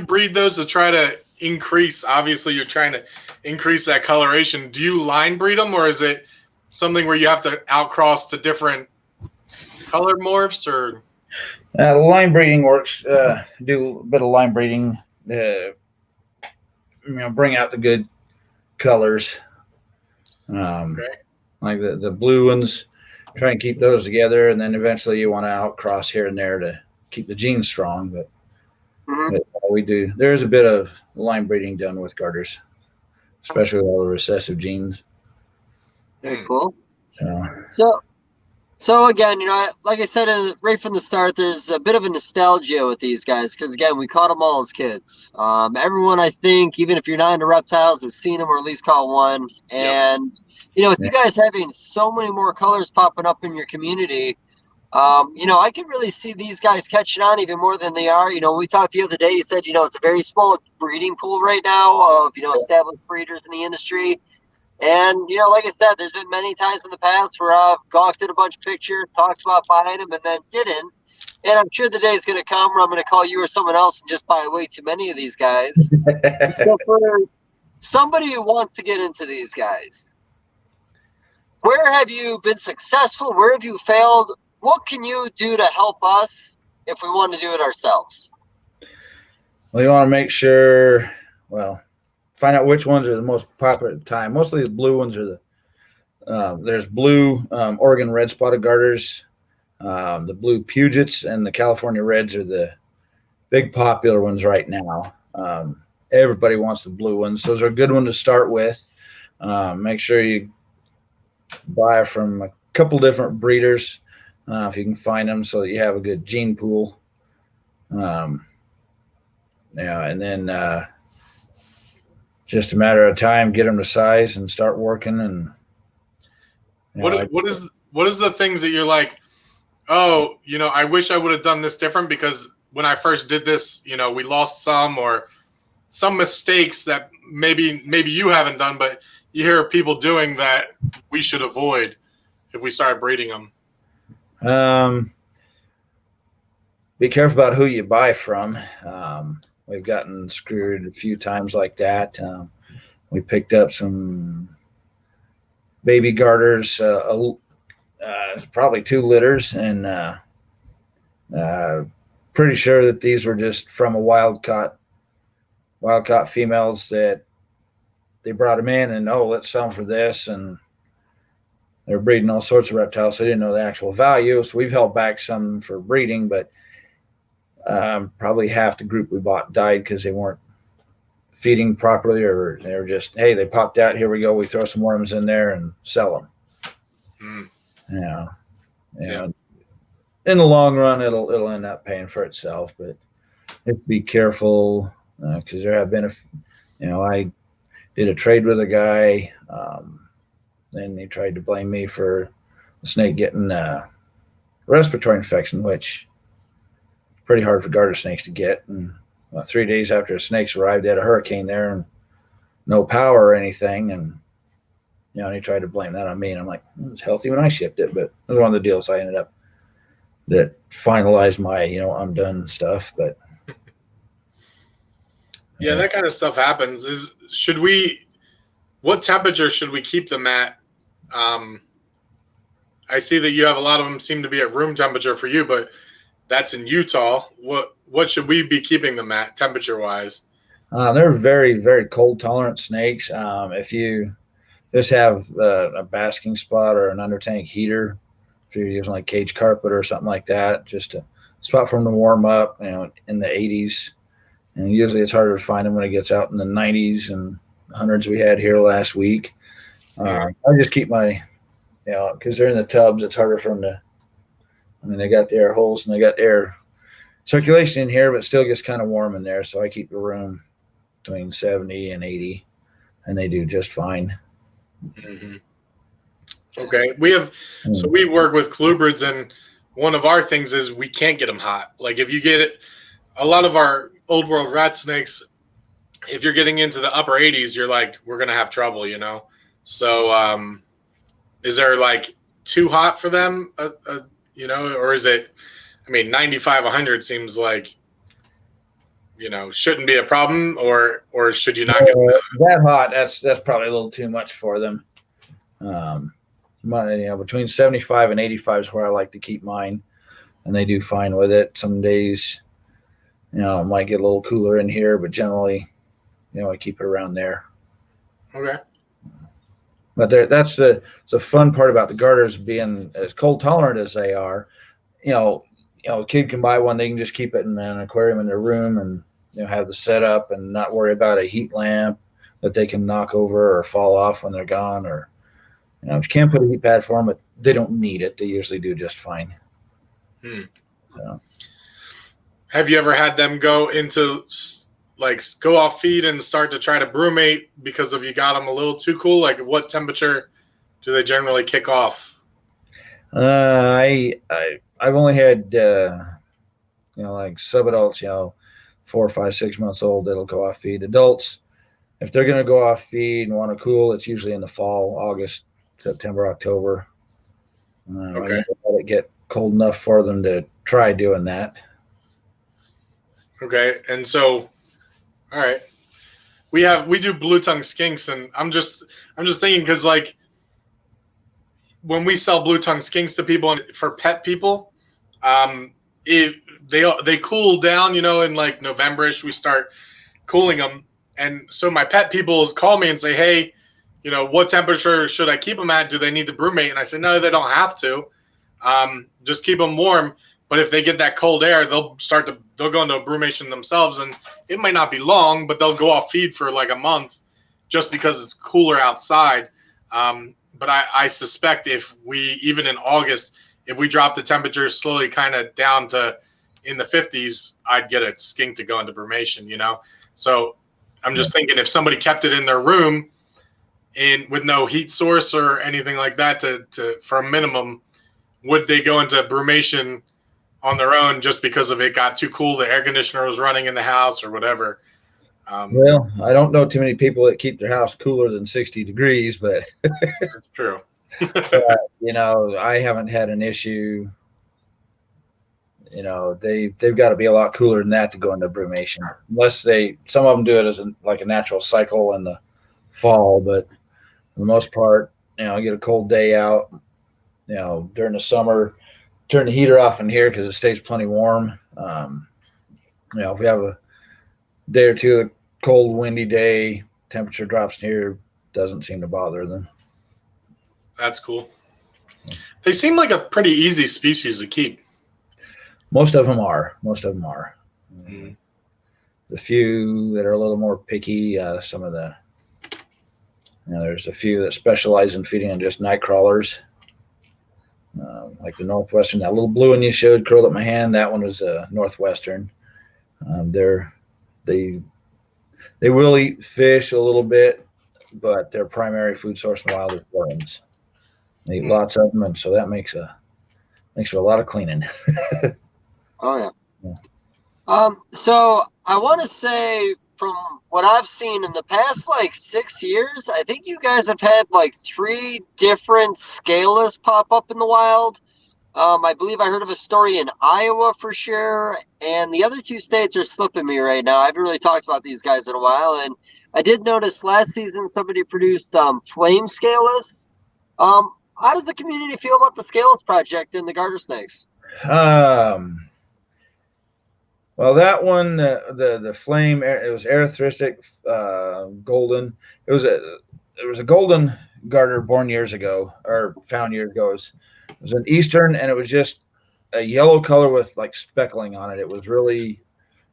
breed those to try to increase, obviously you're trying to increase that coloration. Do you line breed them, or is it something where you have to outcross to different color morphs? Or the line breeding works. Do a bit of line breeding. Bring out the good colors. Okay. Like the blue ones, try and keep those together, and then eventually you want to outcross here and there to keep the genes strong. But we do. There's a bit of line breeding done with garters, especially with all the recessive genes. Very cool. So again, like I said right from the start, there's a bit of a nostalgia with these guys because, again, we caught them all as kids. Everyone, I think, even if you're not into reptiles, has seen them or at least caught one. And, with you guys having so many more colors popping up in your community, I can really see these guys catching on even more than they are. We talked the other day, you said, it's a very small breeding pool right now of, established breeders in the industry. And, like I said, there's been many times in the past where I've gawked at a bunch of pictures, talked about buying them, and then didn't. And I'm sure the day is going to come where I'm going to call you or someone else and just buy way too many of these guys. So for somebody who wants to get into these guys, where have you been successful? Where have you failed? What can you do to help us if we want to do it ourselves? Well, you want to make sure, well, find out which ones are the most popular at the time. Mostly the blue ones are there's blue Oregon red spotted garters, the blue Pugets, and the California Reds are the big popular ones right now. Everybody wants the blue ones. Those are a good one to start with. Make sure you buy from a couple different breeders if you can find them, so that you have a good gene pool. And then just a matter of time, get them to size and start working. And what is the things that you're like, oh, I wish I would have done this different, because when I first did this, we lost some, or some mistakes that maybe you haven't done, but you hear people doing that we should avoid if we start breeding them? Be careful about who you buy from. We've gotten screwed a few times like that. We picked up some baby garters, probably 2 litters, and pretty sure that these were just from a wild caught females that they brought them in, and let's sell them for this, and they're breeding all sorts of reptiles, so they didn't know the actual value. So we've held back some for breeding, but probably half the group we bought died because they weren't feeding properly, or they were just, hey, they popped out, here we go, we throw some worms in there and sell them. Yeah. In the long run, it'll end up paying for itself, but you have to be careful, because there have been I did a trade with a guy, then he tried to blame me for the snake getting a respiratory infection, which is pretty hard for garter snakes to get. And 3 days after the snakes arrived, they had a hurricane there and no power or anything, and he tried to blame that on me, and I'm like, it was healthy when I shipped it. But it was one of the deals I ended up that finalized my I'm done stuff. But yeah, that kind of stuff happens. What temperature should we keep them at? I see that you have a lot of them seem to be at room temperature for you, but that's in Utah. What should we be keeping them at temperature wise? They're very, very cold tolerant snakes. If you just have a basking spot or an under tank heater, if you're using like cage carpet or something like that, just a spot for them to warm up, in the 80s. And usually it's harder to find them when it gets out in the 90s and 100s we had here last week. I just keep my, because they're in the tubs, it's harder for them to, they got the air holes and they got air circulation in here, but still gets kind of warm in there. So I keep the room between 70 and 80, and they do just fine. Mm-hmm. Okay. So we work with colubrids, and one of our things is we can't get them hot. Like if you get it, a lot of our old world rat snakes, if you're getting into the upper 80s, you're like, we're going to have trouble, So is there like too hot for them, or is it, 95, 100 seems like, shouldn't be a problem, or should you not get that hot? That's probably a little too much for them. Between 75 and 85 is where I like to keep mine, and they do fine with it. Some days, it might get a little cooler in here, but generally, I keep it around there. Okay. But that's the fun part about the garters being as cold tolerant as they are. A kid can buy one, they can just keep it in an aquarium in their room and have the setup and not worry about a heat lamp that they can knock over or fall off when they're gone, or you can't put a heat pad for them, but they don't need it. They usually do just fine. So. Have you ever had them go off feed and start to try to brumate because you got them a little too cool? Like what temperature do they generally kick off? I've only had like subadults, 4, 5, 6 months old, that'll go off feed. Adults, if they're going to go off feed and want to cool, it's usually in the fall, August, September, October. Okay. Let it get cold enough for them to try doing that. Okay. And so, all right, we do blue tongue skinks, and I'm just thinking, because like when we sell blue tongue skinks to people and for pet people, they cool down, in like November-ish, we start cooling them. And so my pet people call me and say, hey, what temperature should I keep them at? Do they need to brumate? And I say, no, they don't have to. Just keep them warm. But if they get that cold air, they'll go into a brumation themselves. And it might not be long, but they'll go off feed for like a month just because it's cooler outside. But I suspect even in August, if we drop the temperature slowly kind of down to in the 50s, I'd get a skink to go into brumation, So I'm just thinking if somebody kept it in their room with no heat source or anything like that for a minimum, would they go into brumation on their own just because it got too cool, the air conditioner was running in the house or whatever? Well, I don't know too many people that keep their house cooler than 60 degrees, but that's true. I haven't had an issue. They've got to be a lot cooler than that to go into brumation, unless some of them do it as like a natural cycle in the fall. But for the most part, get a cold day out, during the summer, turn the heater off in here because it stays plenty warm. If we have a day or two, a cold, windy day, temperature drops here, doesn't seem to bother them. That's cool. They seem like a pretty easy species to keep. Most of them are. Mm-hmm. The few that are a little more picky, some of the, there's a few that specialize in feeding on just night crawlers. Like the Northwestern, that little blue one you showed curled up my hand, that one was Northwestern. They will eat fish a little bit, but their primary food source in the wild is worms. They eat lots of them, and so that makes for a lot of cleaning. Oh yeah. So I want to say, from what I've seen in the past like 6 years, I think you guys have had like 3 different scaleless pop up in the wild. I believe I heard of a story in Iowa for sure, and the other 2 states are slipping me right now. I haven't really talked about these guys in a while, and I did notice last season somebody produced flame scaleless. How does the community feel about the scaleless project and the garter snakes? Well, that one, the flame, it was erythristic, golden. It was a golden garter born years ago, or found years ago. It was an eastern, and it was just a yellow color with like speckling on it. It was really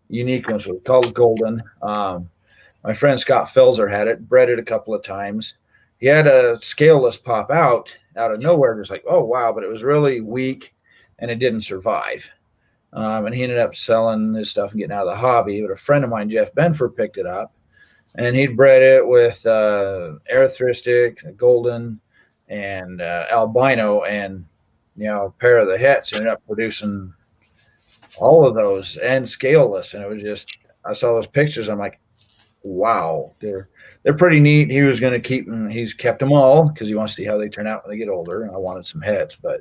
unique. It was called golden. My friend Scott Felser had it, bred it a couple of times. He had a scaleless pop out of nowhere. Just like, oh wow, but it was really weak, and it didn't survive. And he ended up selling his stuff and getting out of the hobby. But a friend of mine, Jeff Benford, picked it up, and he'd bred it with erythristic, golden, and albino, and a pair of the hets ended up producing all of those and scaleless. And it was just, I saw those pictures, I'm like, wow, they're pretty neat. He was going to keep them. He's kept them all because he wants to see how they turn out when they get older. And I wanted some heads, but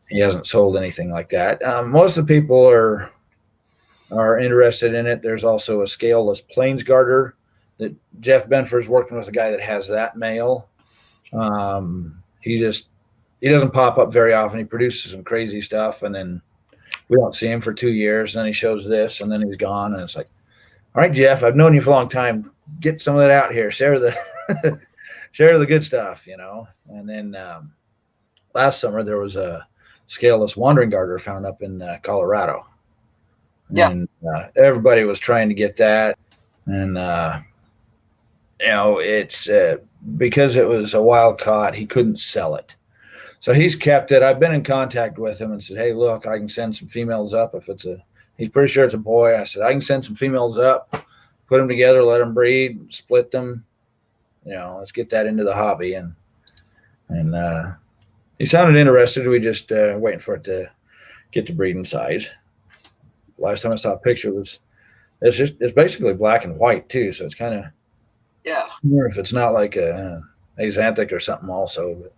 he hasn't sold anything like that. Most of the people are interested in it. There's also a scaleless plains garter that Jeff Benford's working with a guy that has that male. He doesn't pop up very often. He produces some crazy stuff, and then we don't see him for 2 years. And then he shows this, and then he's gone. And it's like, all right, Jeff, I've known you for a long time. Get some of that out here. Share the good stuff, And then last summer there was a scaleless wandering garter found up in Colorado. Yeah. And everybody was trying to get that. And, it's because it was a wild caught, he couldn't sell it. So he's kept it. I've been in contact with him and said, hey, look, I can send some females up. He's pretty sure it's a boy. I said, I can send some females up, put them together, let them breed, split them. Let's get that into the hobby. And he sounded interested. We just waiting for it to get to breeding size. Last time I saw a picture it's basically black and white too. So it's kind of, yeah. If it's not like a axanthic or something also. But,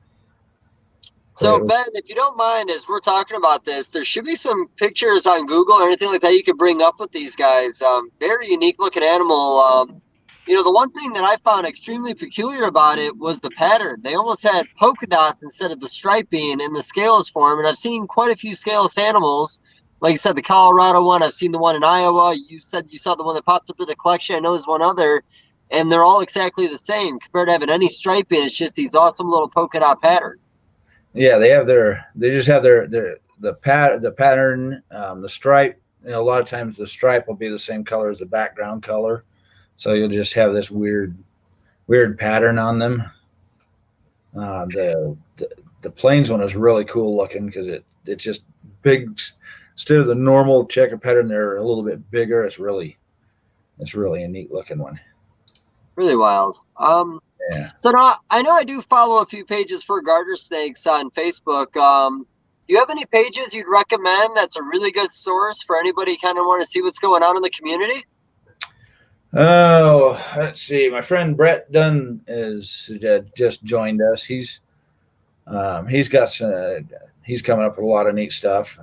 so Ben, if you don't mind, as we're talking about this, there should be some pictures on Google or anything like that you could bring up with these guys. Very unique looking animal. The one thing that I found extremely peculiar about it was the pattern. They almost had polka dots instead of the striping in the scaleless form. And I've seen quite a few scaleless animals like you said, the Colorado one. I've seen the one in Iowa. You said you saw the one that popped up in the collection. I know there's one other, and they're all exactly the same compared to having any striping. It's just these awesome little polka dot patterns. Yeah, they just have the pattern, the stripe. You know, a lot of times the stripe will be the same color as the background color, so you'll just have this weird pattern on them. The Plains one is really cool looking because it's just big. Instead of the normal checker pattern, they're a little bit bigger. It's really a neat looking one. Really wild. Yeah. So now I know I do follow a few pages for garter snakes on Facebook. Do you have any pages you'd recommend that's a really good source for anybody kind of want to see what's going on in the community? Oh, let's see. My friend Brett Dunn is just joined us. He's coming up with a lot of neat stuff.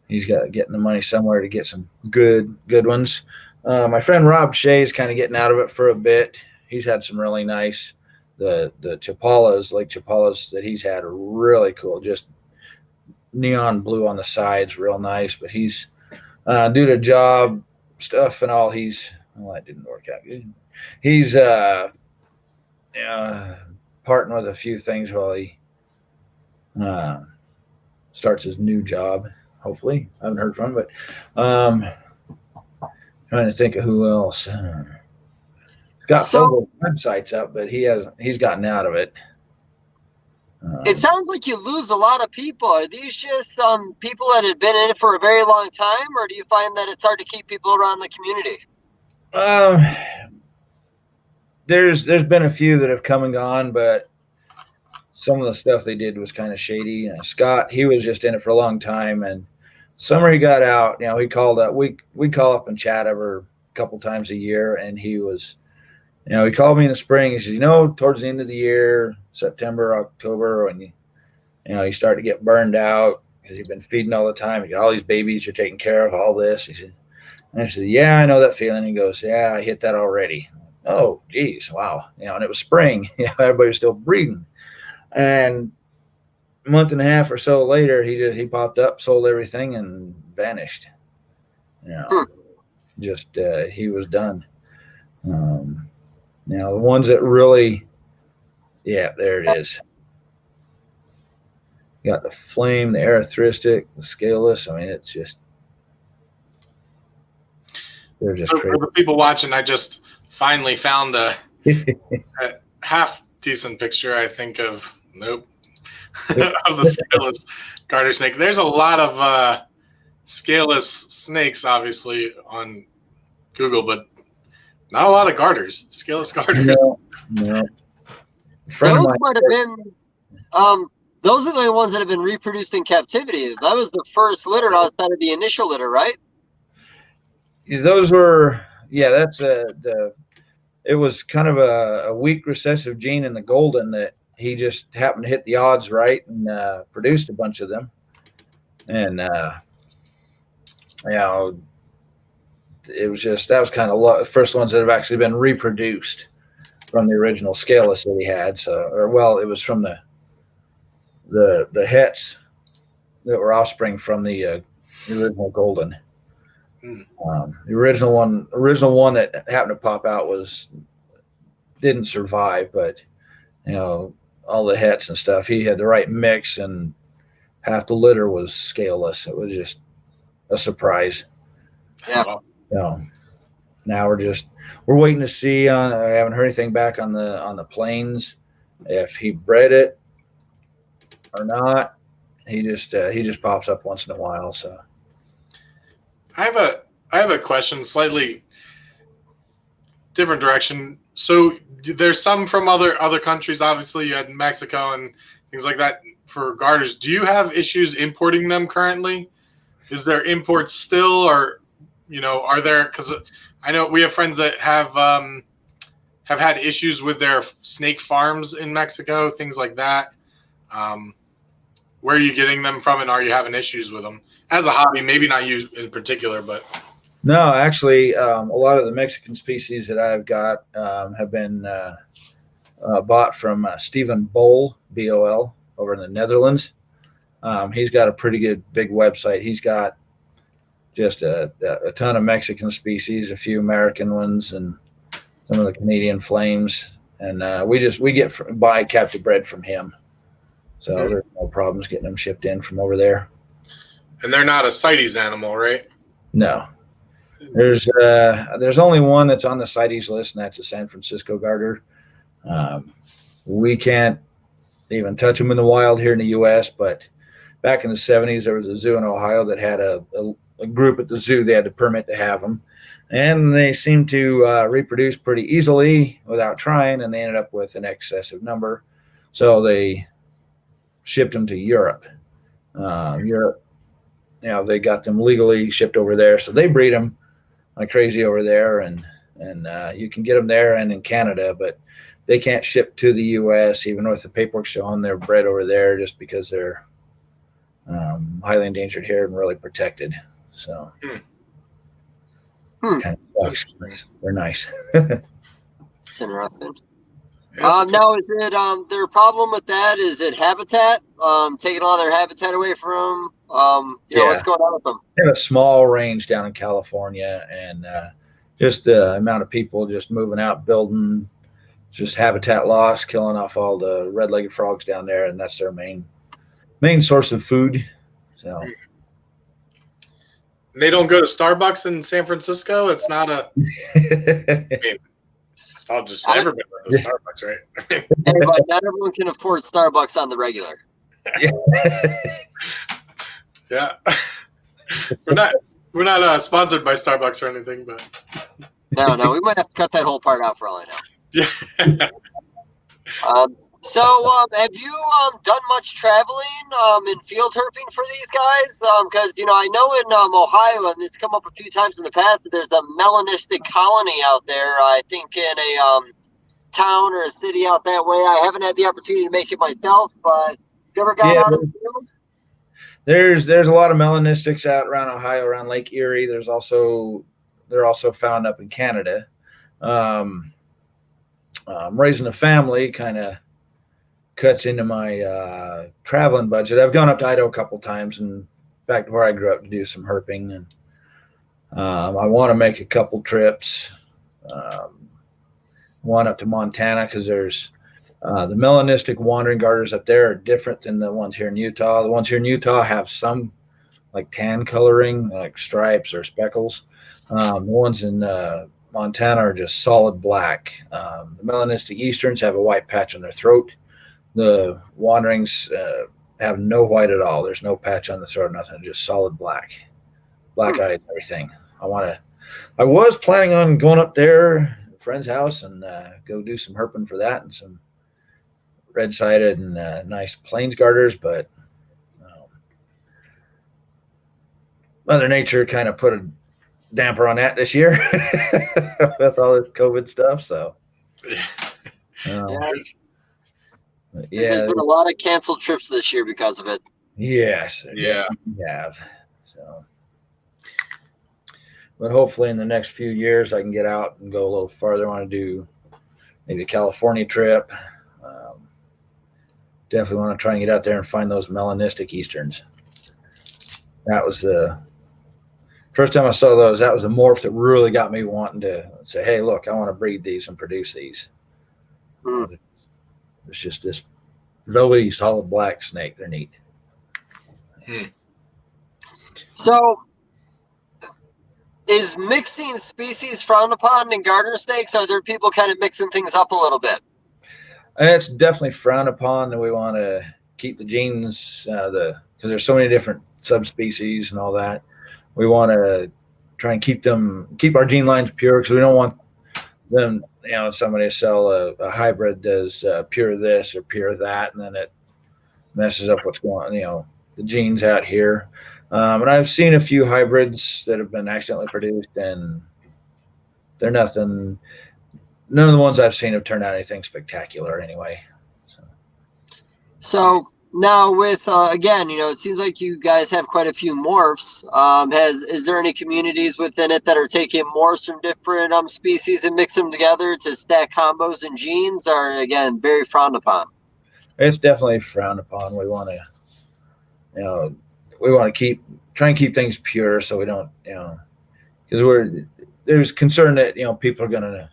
He's getting the money somewhere to get some good ones. My friend Rob Shea's kind of getting out of it for a bit. He's had some really nice, the Chapalas, Lake Chapalas that he's had are really cool. Just neon blue on the sides, real nice. But he's due to job stuff and all, that didn't work out good. He's parting with a few things while he starts his new job. Hopefully, I haven't heard from him, but trying to think of who else. Got several websites up, but he's gotten out of it. It sounds like you lose a lot of people. Are these just some people that had been in it for a very long time, or do you find that it's hard to keep people around the community? There's been a few that have come and gone, but some of the stuff they did was kind of shady. Scott, he was just in it for a long time, and summer he got out. You know, he called up. We call up and chat over a couple times a year, and he was, he called me in the spring. He says, towards the end of the year, September, October, when you start to get burned out because you've been feeding all the time. You got all these babies you're taking care of, all this. He said, and I said, yeah, I know that feeling. He goes, yeah, I hit that already. Oh, geez, wow. And it was spring. Everybody was still breeding. And a month and a half or so later, he popped up, sold everything, and vanished. He was done. Now the ones that really, there it is. You got the flame, the erythristic, the scaleless. I mean, it's just, they're just so crazy. For the people watching, I just finally found a half decent picture, I think, of the scaleless garter snake. There's a lot of scaleless snakes, obviously, on Google, but not a lot of garters, scaleless garters. No. Those might have been, those are the ones that have been reproduced in captivity. That was the first litter outside of the initial litter, right? Those were, that's it was kind of a weak recessive gene in the golden that he just happened to hit the odds right and produced a bunch of them. And, it was just, that was kind of the first ones that have actually been reproduced from the original scaleless that he had. So, it was from the hets that were offspring from the original golden. The original one that happened to pop out didn't survive, but all the hets and stuff, he had the right mix, and half the litter was scaleless. It was just a surprise. Yeah. Now we're waiting to see. I haven't heard anything back on the Plains if he bred it or not. He just pops up once in a while. So I have a question, slightly different direction. So there's some from other countries. Obviously, you had Mexico and things like that for garters. Do you have issues importing them currently? Is there imports still, or are there? Because I know we have friends that have had issues with their snake farms in Mexico, things like that. Where are you getting them from, and are you having issues with them as a hobby? Maybe not you in particular, but no, actually, a lot of the Mexican species that I've got have been bought from Stephen Bol, B-O-L, over in the Netherlands. He's got a pretty good big website. He's got just a ton of Mexican species, a few American ones, and some of the Canadian flames. And we buy captive bred from him. So there's no problems getting them shipped in from over there. And they're not a CITES animal, right? No. There's only one that's on the CITES list, and that's a San Francisco garter. We can't even touch them in the wild here in the U.S., but back in the 70s, there was a zoo in Ohio that had a group at the zoo. They had a permit to have them, and they seemed to reproduce pretty easily without trying, and they ended up with an excessive number. So they shipped them to Europe. Europe, they got them legally shipped over there, so they breed them like crazy over there, and you can get them there and in Canada, but they can't ship to the U.S. even with the paperwork showing they're bred over there, just because they're highly endangered here and really protected. So kind of sucks. They're nice. It's interesting. Now, is it there a problem with that? Is it habitat? Taking all their habitat away from them? What's going on with them? They have a small range down in California, and just the amount of people just moving out, building, just habitat loss, killing off all the red-legged frogs down there, and that's their main source of food. So they don't go to Starbucks in San Francisco. It's not a. I mean, I'll just everybody goes to Starbucks, right? Hey, but not everyone can afford Starbucks on the regular. Yeah. We're not sponsored by Starbucks or anything, but no, we might have to cut that whole part out for all I know. Yeah. So have you done much traveling and field herping for these guys? Because I know in Ohio, and it's come up a few times in the past, that there's a melanistic colony out there. I think in a town or a city out that way. I haven't had the opportunity to make it myself, but you ever got out of the field? There's a lot of melanistics out around Ohio, around Lake Erie. They're also found up in Canada. Raising a family kind of cuts into my traveling budget. I've gone up to Idaho a couple times, and back to where I grew up, to do some herping, and I want to make a couple trips. One up to Montana, because there's the melanistic wandering garters up there are different than the ones here in Utah. The ones here in Utah have some like tan coloring, like stripes or speckles. The ones in Montana are just solid black. The melanistic easterns have a white patch on their throat. The wanderings have no white at all. There's no patch on the throat, nothing, just solid black eyes, everything. I was planning on going up there, a friend's house, and go do some herping for that, and some red-sided and nice plains garters, but Mother Nature kind of put a damper on that this year with all this COVID stuff. So there's been a lot of canceled trips this year because of it. Yes, yeah, we have. So, but hopefully in the next few years I can get out and go a little farther. I want to do maybe a California trip. Definitely want to try and get out there and find those melanistic easterns. That was the first time I saw those. That was a morph that really got me wanting to say, hey, look, I want to breed these and produce these. It's just this velvety, solid black snake. They're neat. So is mixing species frowned upon in garter snakes? Are there people kind of mixing things up a little bit? It's definitely frowned upon, that we want to keep the genes, because there's so many different subspecies and all that. We want to try and keep our gene lines pure, because we don't want them, somebody to sell a hybrid that's pure this or pure that, and then it messes up what's going on, the genes out here. And I've seen a few hybrids that have been accidentally produced, and they're nothing. None of the ones I've seen have turned out anything spectacular anyway. So now with, again, it seems like you guys have quite a few morphs. Is there any communities within it that are taking morphs from different species and mix them together to stack combos and genes, or again, very frowned upon? It's definitely frowned upon. We want to, we want to try and keep things pure, so we don't, because there's concern that people are going to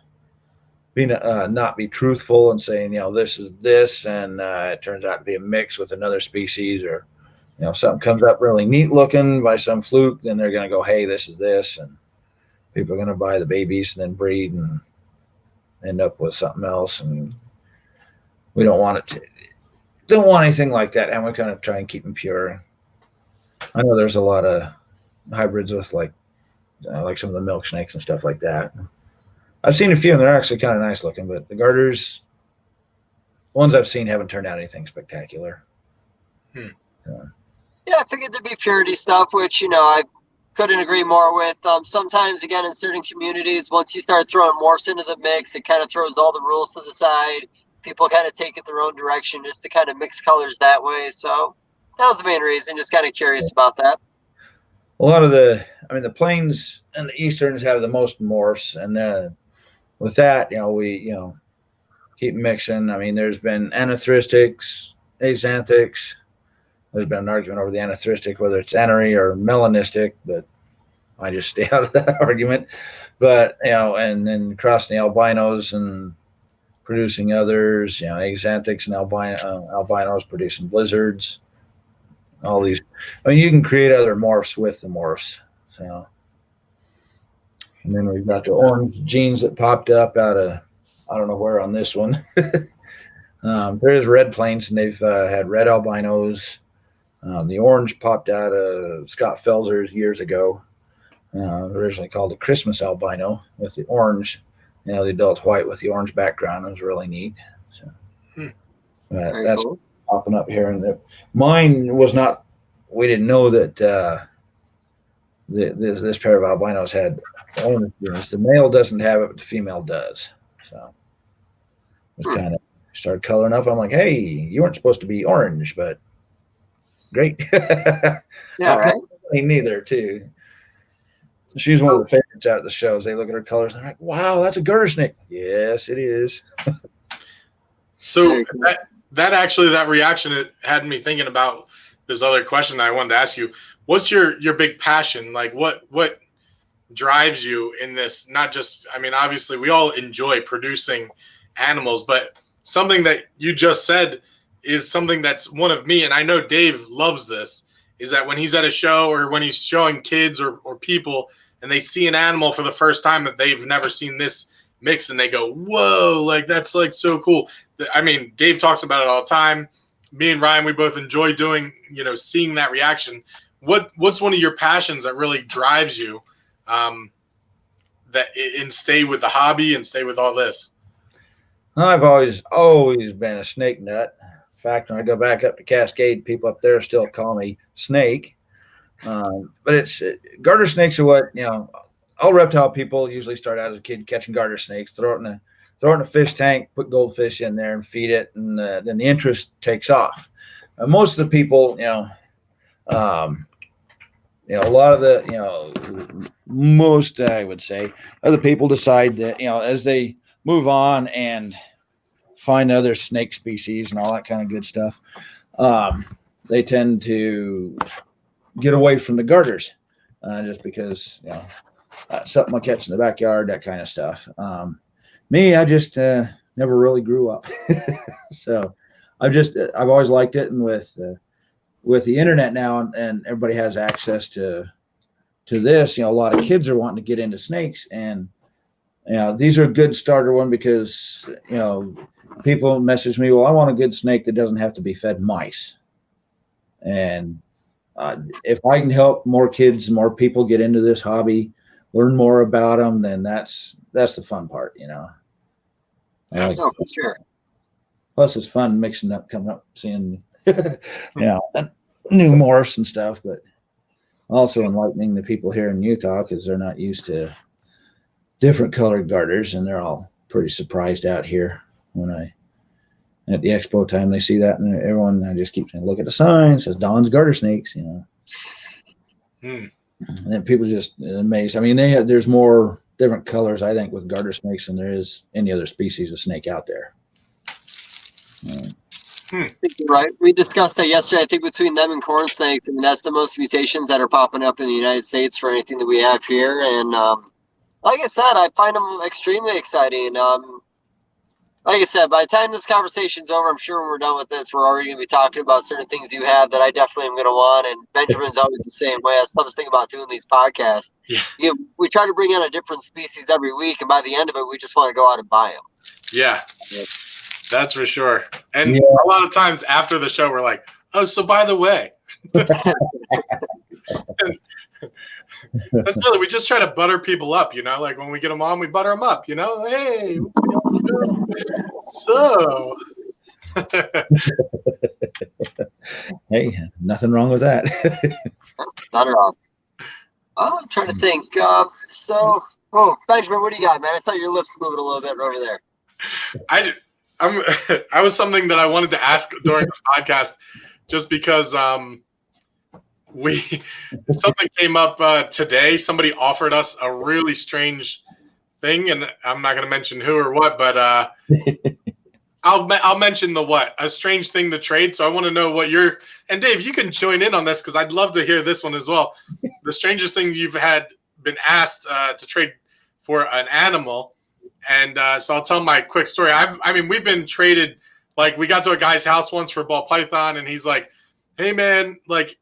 be not be truthful and saying this is this, and it turns out to be a mix with another species, or something comes up really neat looking by some fluke, then they're going to go, hey, this is this, and people are going to buy the babies and then breed and end up with something else, and we don't want anything like that, and we kind of try and keep them pure. I know there's a lot of hybrids with like some of the milk snakes and stuff like that. I've seen a few, and they're actually kind of nice looking, but the garters, ones I've seen, haven't turned out anything spectacular. Yeah, I figured there'd be purity stuff, which I couldn't agree more with. Sometimes, again, in certain communities, once you start throwing morphs into the mix, it kind of throws all the rules to the side. People kind of take it their own direction just to kind of mix colors that way. So that was the main reason. Just kind of curious about that. A lot of the plains and the easterns have the most morphs, and with that, we keep mixing. There's been anthristics, axanthics. There's been an argument over the anthristic, whether it's anery or melanistic, but I just stay out of that argument. But and then crossing the albinos and producing others, axanthics and albinos producing blizzards. All these, you can create other morphs with the morphs. So, and then we've got the orange genes that popped up out of, I don't know where on this one. There is red plains, and they've had red albinos. The orange popped out of Scott Felser's years ago. Originally called the Christmas albino with the orange, the adult white with the orange background. It was really neat. So, that's cool. Popping up here, and mine was not. We didn't know that this pair of albinos had orange genes. The male doesn't have it, but the female does. So it was kind of started coloring up. I'm like, hey, you weren't supposed to be orange, but great. Yeah, right. Neither too. She's one of the favorites out of the shows. They look at her colors and they're like, wow, that's a garter snake. Yes, it is. So that reaction, it had me thinking about this other question that I wanted to ask you. What's your big passion? Like what drives you in this? Not just, obviously we all enjoy producing animals, but something that you just said is something that's one of me, and I know Dave loves this, is that when he's at a show or when he's showing kids or people and they see an animal for the first time that they've never seen this mix, and they go, whoa, like that's like so cool. Dave talks about it all the time. Me and Ryan, we both enjoy doing, seeing that reaction. What's one of your passions that really drives you and stay with the hobby and stay with all this? I've always been a snake nut. In fact, when I go back up to Cascade, people up there still call me Snake. But it's garter snakes are what, all reptile people usually start out as a kid catching garter snakes, throw it in a fish tank, put goldfish in there and feed it. And then the interest takes off. Most of the people, a lot of the, most, I would say, other people decide that, as they move on and find other snake species and all that kind of good stuff, they tend to get away from the garters just because, something I catch in the backyard, that kind of stuff. Me, I just never really grew up. So I've always liked it. And with the internet now and everybody has access to this, a lot of kids are wanting to get into snakes, and these are a good starter one because, people message me, well, I want a good snake that doesn't have to be fed mice. And if I can help more kids, more people get into this hobby, learn more about them, then that's the fun part, For sure. Plus, it's fun mixing up, coming up, seeing, new morphs and stuff, but also enlightening the people here in Utah because they're not used to different colored garters, and they're all pretty surprised out here when at the expo time they see that, and everyone, I just keep saying, look at the sign, it says Don's Garter Snakes, And then people just amazed. There's more different colors, I think, with garter snakes than there is any other species of snake out there. I think you're right. We discussed that yesterday. I think between them and corn snakes, I mean, that's the most mutations that are popping up in the United States for anything that we have here. And like I said, I find them extremely exciting. Like I said, by the time this conversation's over, I'm sure when we're done with this, we're already going to be talking about certain things you have that I definitely am going to want. And Benjamin's always the same way. That's the toughest thing about doing these podcasts. Yeah. We try to bring in a different species every week, and by the end of it, we just want to go out and buy them. Yeah, that's for sure. And Yeah. a lot of times after the show, we're like, oh, so by the way. That's really, we just try to butter people up, like when we get them on, we butter them up, hey, so. Hey, nothing wrong with that. Not at all. Oh, I'm trying to think. Benjamin, what do you got, man? I saw your lips moving a little bit over there. I was something that I wanted to ask during this podcast, just because something came up today. Somebody offered us a really strange thing, and I'm not going to mention who or what, but I'll mention the what, a strange thing to trade. So I want to know what and Dave, you can join in on this because I'd love to hear this one as well. The strangest thing you've been asked to trade for an animal. And so I'll tell my quick story. We've been traded, like we got to a guy's house once for a ball python, and he's like, hey man, like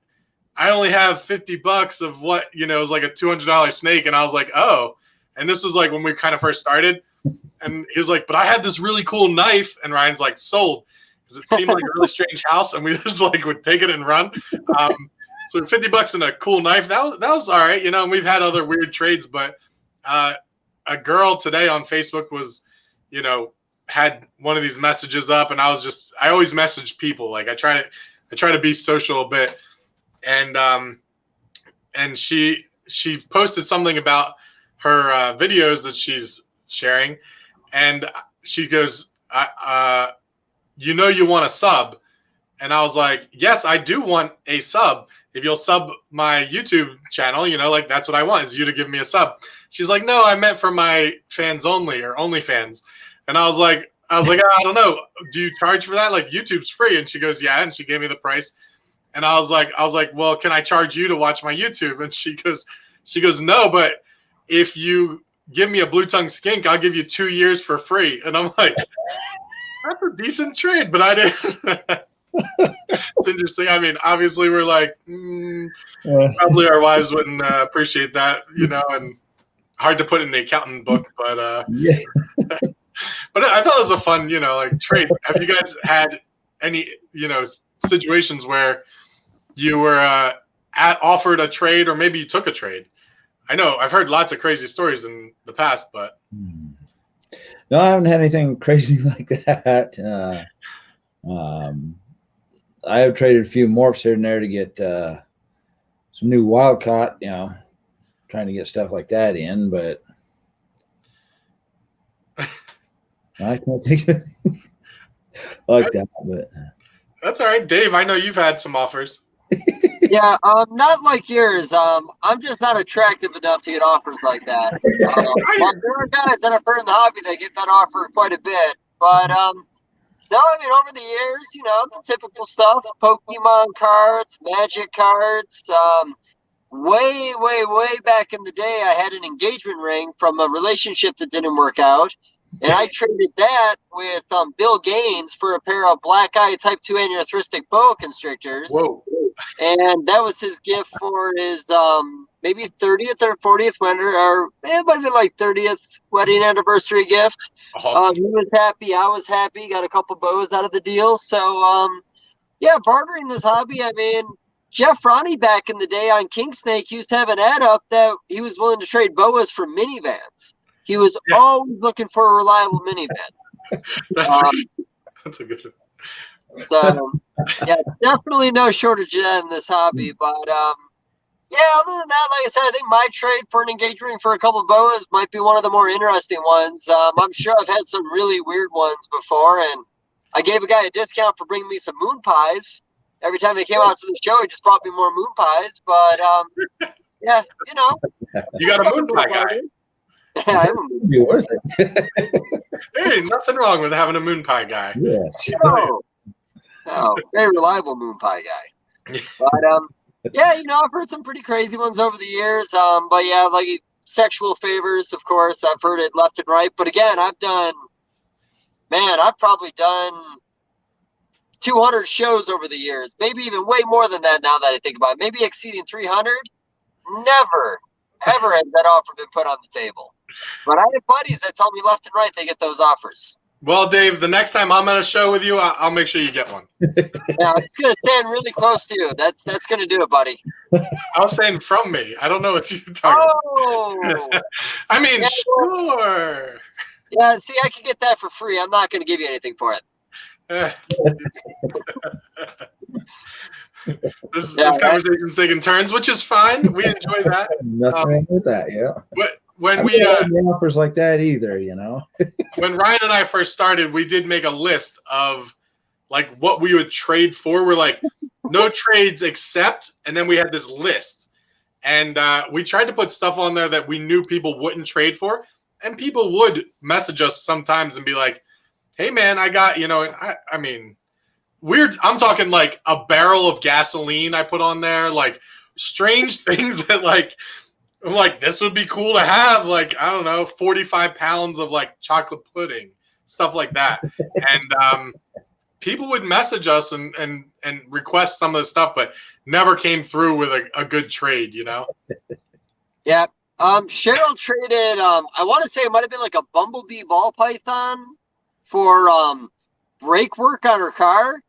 I only have $50 of what, it was like a $200 snake. And I was like, oh, and this was like when we kind of first started. And he was like, but I had this really cool knife. And Ryan's like, sold. Because it seemed like a really strange house. And we just like would take it and run. So $50 and a cool knife, that was all right. And we've had other weird trades, but a girl today on Facebook was, had one of these messages up, and I always message people. Like I try to be social a bit. And she posted something about her videos that she's sharing, and she goes, you want a sub. And I was like, yes, I do want a sub. If you'll sub my YouTube channel, like that's what I want, is you to give me a sub. She's like, no, I meant for my fans only, or OnlyFans. And I was like, I don't know. Do you charge for that? Like YouTube's free. And she goes, yeah. And she gave me the price. And I was like, well, can I charge you to watch my YouTube? And she goes, no, but if you give me a blue tongue skink, I'll give you 2 years for free. And I'm like, that's a decent trade, but I didn't. It's interesting. Obviously we're like, probably our wives wouldn't appreciate that, and hard to put in the accountant book, but Yeah. But I thought it was a fun, like trade. Have you guys had any, situations where you were offered a trade, or maybe you took a trade? I know I've heard lots of crazy stories in the past, but no, I haven't had anything crazy like that. I have traded a few morphs here and there to get some new wild caught, trying to get stuff like that in, but I can't think of anything like that. But that's all right. Dave, I know you've had some offers. Yeah, not like yours. I'm just not attractive enough to get offers like that. Well, there are guys that I've heard in the hobby that get that offer quite a bit, but no, over the years, the typical stuff: Pokemon cards, Magic cards. Way, way, way back in the day, I had an engagement ring from a relationship that didn't work out, and I traded that with Bill Gaines for a pair of black eye Type 2 anearthristic boa constrictors. Whoa. And that was his gift for his maybe 30th or 40th winter, or it might have been like 30th wedding anniversary gift. Awesome. He was happy. I was happy. Got a couple boas out of the deal. So, yeah, bartering this hobby. Jeff Ronnie back in the day on King Snake used to have an ad up that he was willing to trade boas for minivans. He was always looking for a reliable minivan. That's a good one. So, yeah, definitely no shortage of that in this hobby. But, yeah, other than that, like I said, I think my trade for an engagement ring for a couple of boas might be one of the more interesting ones. I'm sure I've had some really weird ones before, and I gave a guy a discount for bringing me some moon pies. Every time he came out to the show, he just brought me more moon pies. But, yeah, You got a moon pie guy. Yeah, I am a moon it'd be worth it. There ain't nothing wrong with having a moon pie guy. Yes. pie. Oh, very reliable moon pie guy. But yeah, I've heard some pretty crazy ones over the years. But yeah, like sexual favors, of course, I've heard it left and right. But again, I've probably done 200 shows over the years, maybe even way more than that now that I think about it. Maybe exceeding 300. Never, ever has that offer been put on the table. But I have buddies that tell me left and right they get those offers. Well, Dave, the next time I'm at a show with you, I'll make sure you get one. Yeah, it's going to stand really close to you. That's going to do it, buddy. I was saying from me. I don't know what you're talking about. I mean, yeah, sure. Yeah, see, I can get that for free. I'm not going to give you anything for it. This conversation's taking turns, which is fine. We enjoy that. Nothing wrong with that, yeah. But when we offers like that either, when Ryan and I first started, we did make a list of like what we would trade for. We're like, no trades except, and then we had this list, and we tried to put stuff on there that we knew people wouldn't trade for, and people would message us sometimes and be like, "Hey, man, I got I mean." Weird. I'm talking like a barrel of gasoline I put on there, like strange things that I'm like, this would be cool to have. Like, I don't know, 45 pounds of like chocolate pudding, stuff like that. And people would message us and request some of the stuff, but never came through with a good trade, Yeah. Cheryl traded, I want to say it might have been like a bumblebee ball python for brake work on her car.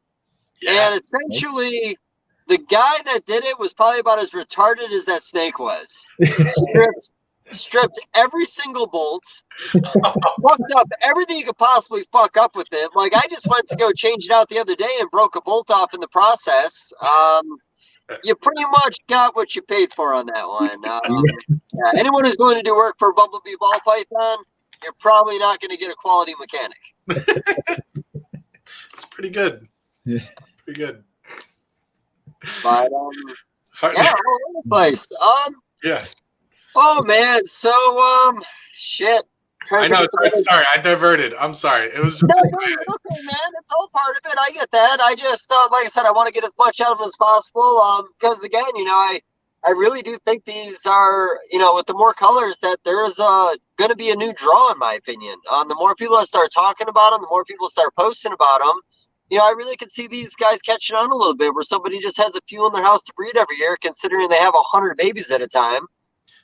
Yeah. And essentially, the guy that did it was probably about as retarded as that snake was. Stripped every single bolt, fucked up everything you could possibly fuck up with it. Like, I just went to go change it out the other day and broke a bolt off in the process. You pretty much got what you paid for on that one. Yeah, anyone who's going to do work for a bumblebee ball python, you're probably not going to get a quality mechanic. It's pretty good. Yeah. Pretty good. But yeah, all over the place. Yeah. Oh man, so shit. I know. Sorry, I diverted. I'm sorry. It was just no, okay, man. It's all part of it. I get that. I just like I said, I want to get as much out of them as possible. Because again, I really do think these are, with the more colors, that there's going to be a new draw, in my opinion. The more people that start talking about them, the more people start posting about them. I really could see these guys catching on a little bit, where somebody just has a few in their house to breed every year, considering they have 100 babies at a time.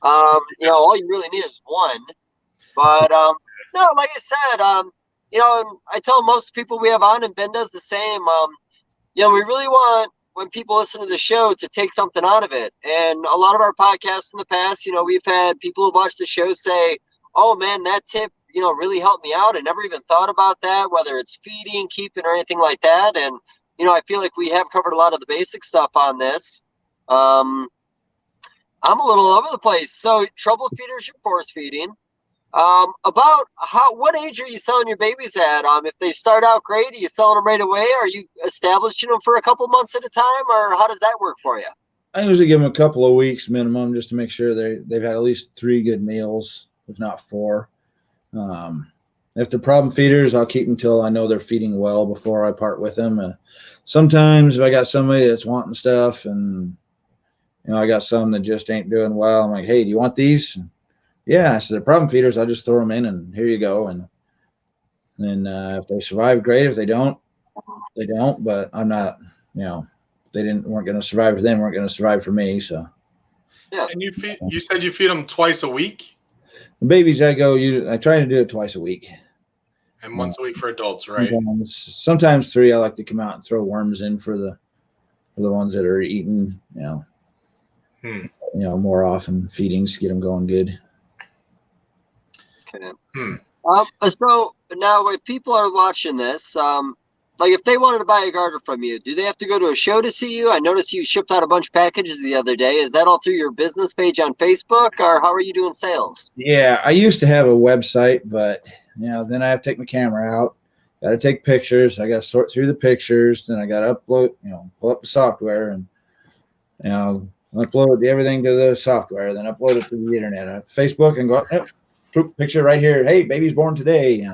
All you really need is one. But no, like I said, and I tell most people we have on, and Ben does the same. We really want, when people listen to the show, to take something out of it. And a lot of our podcasts in the past, we've had people who watch the show say, "Oh man, that tip, really helped me out. I never even thought about that, whether it's feeding, keeping, or anything like that." And, I feel like we have covered a lot of the basic stuff on this. I'm a little over the place. So trouble feeders, you're force feeding. About what age are you selling your babies at? If they start out great, are you selling them right away? Are you establishing them for a couple months at a time, or how does that work for you? I usually give them a couple of weeks minimum, just to make sure they've had at least 3 good meals, if not 4. If they're problem feeders, I'll keep them till I know they're feeding well before I part with them. Sometimes if I got somebody that's wanting stuff, and I got some that just ain't doing well, I'm like, "Hey, do you want these?" Yeah, so they're problem feeders. I'll just throw them in, and here you go. And then if they survive, great. If they don't, they don't. But I'm not, they weren't going to survive for them, weren't going to survive for me. So yeah. And you said you feed them twice a week? The babies, I try to do it twice a week. And once a week for adults, right? Sometimes 3. I like to come out and throw worms in for the ones that are eating, more often, feedings, get them going good. Okay. So now when people are watching this, like if they wanted to buy a garter from you, do they have to go to a show to see you? I noticed you shipped out a bunch of packages the other day. Is that all through your business page on Facebook, or how are you doing sales? Yeah, I used to have a website, but then I have to take my camera out. Got to take pictures. I got to sort through the pictures. Then I got to upload, pull up the software and, upload everything to the software. Then upload it to the internet. Facebook and go, picture right here. Hey, baby's born today.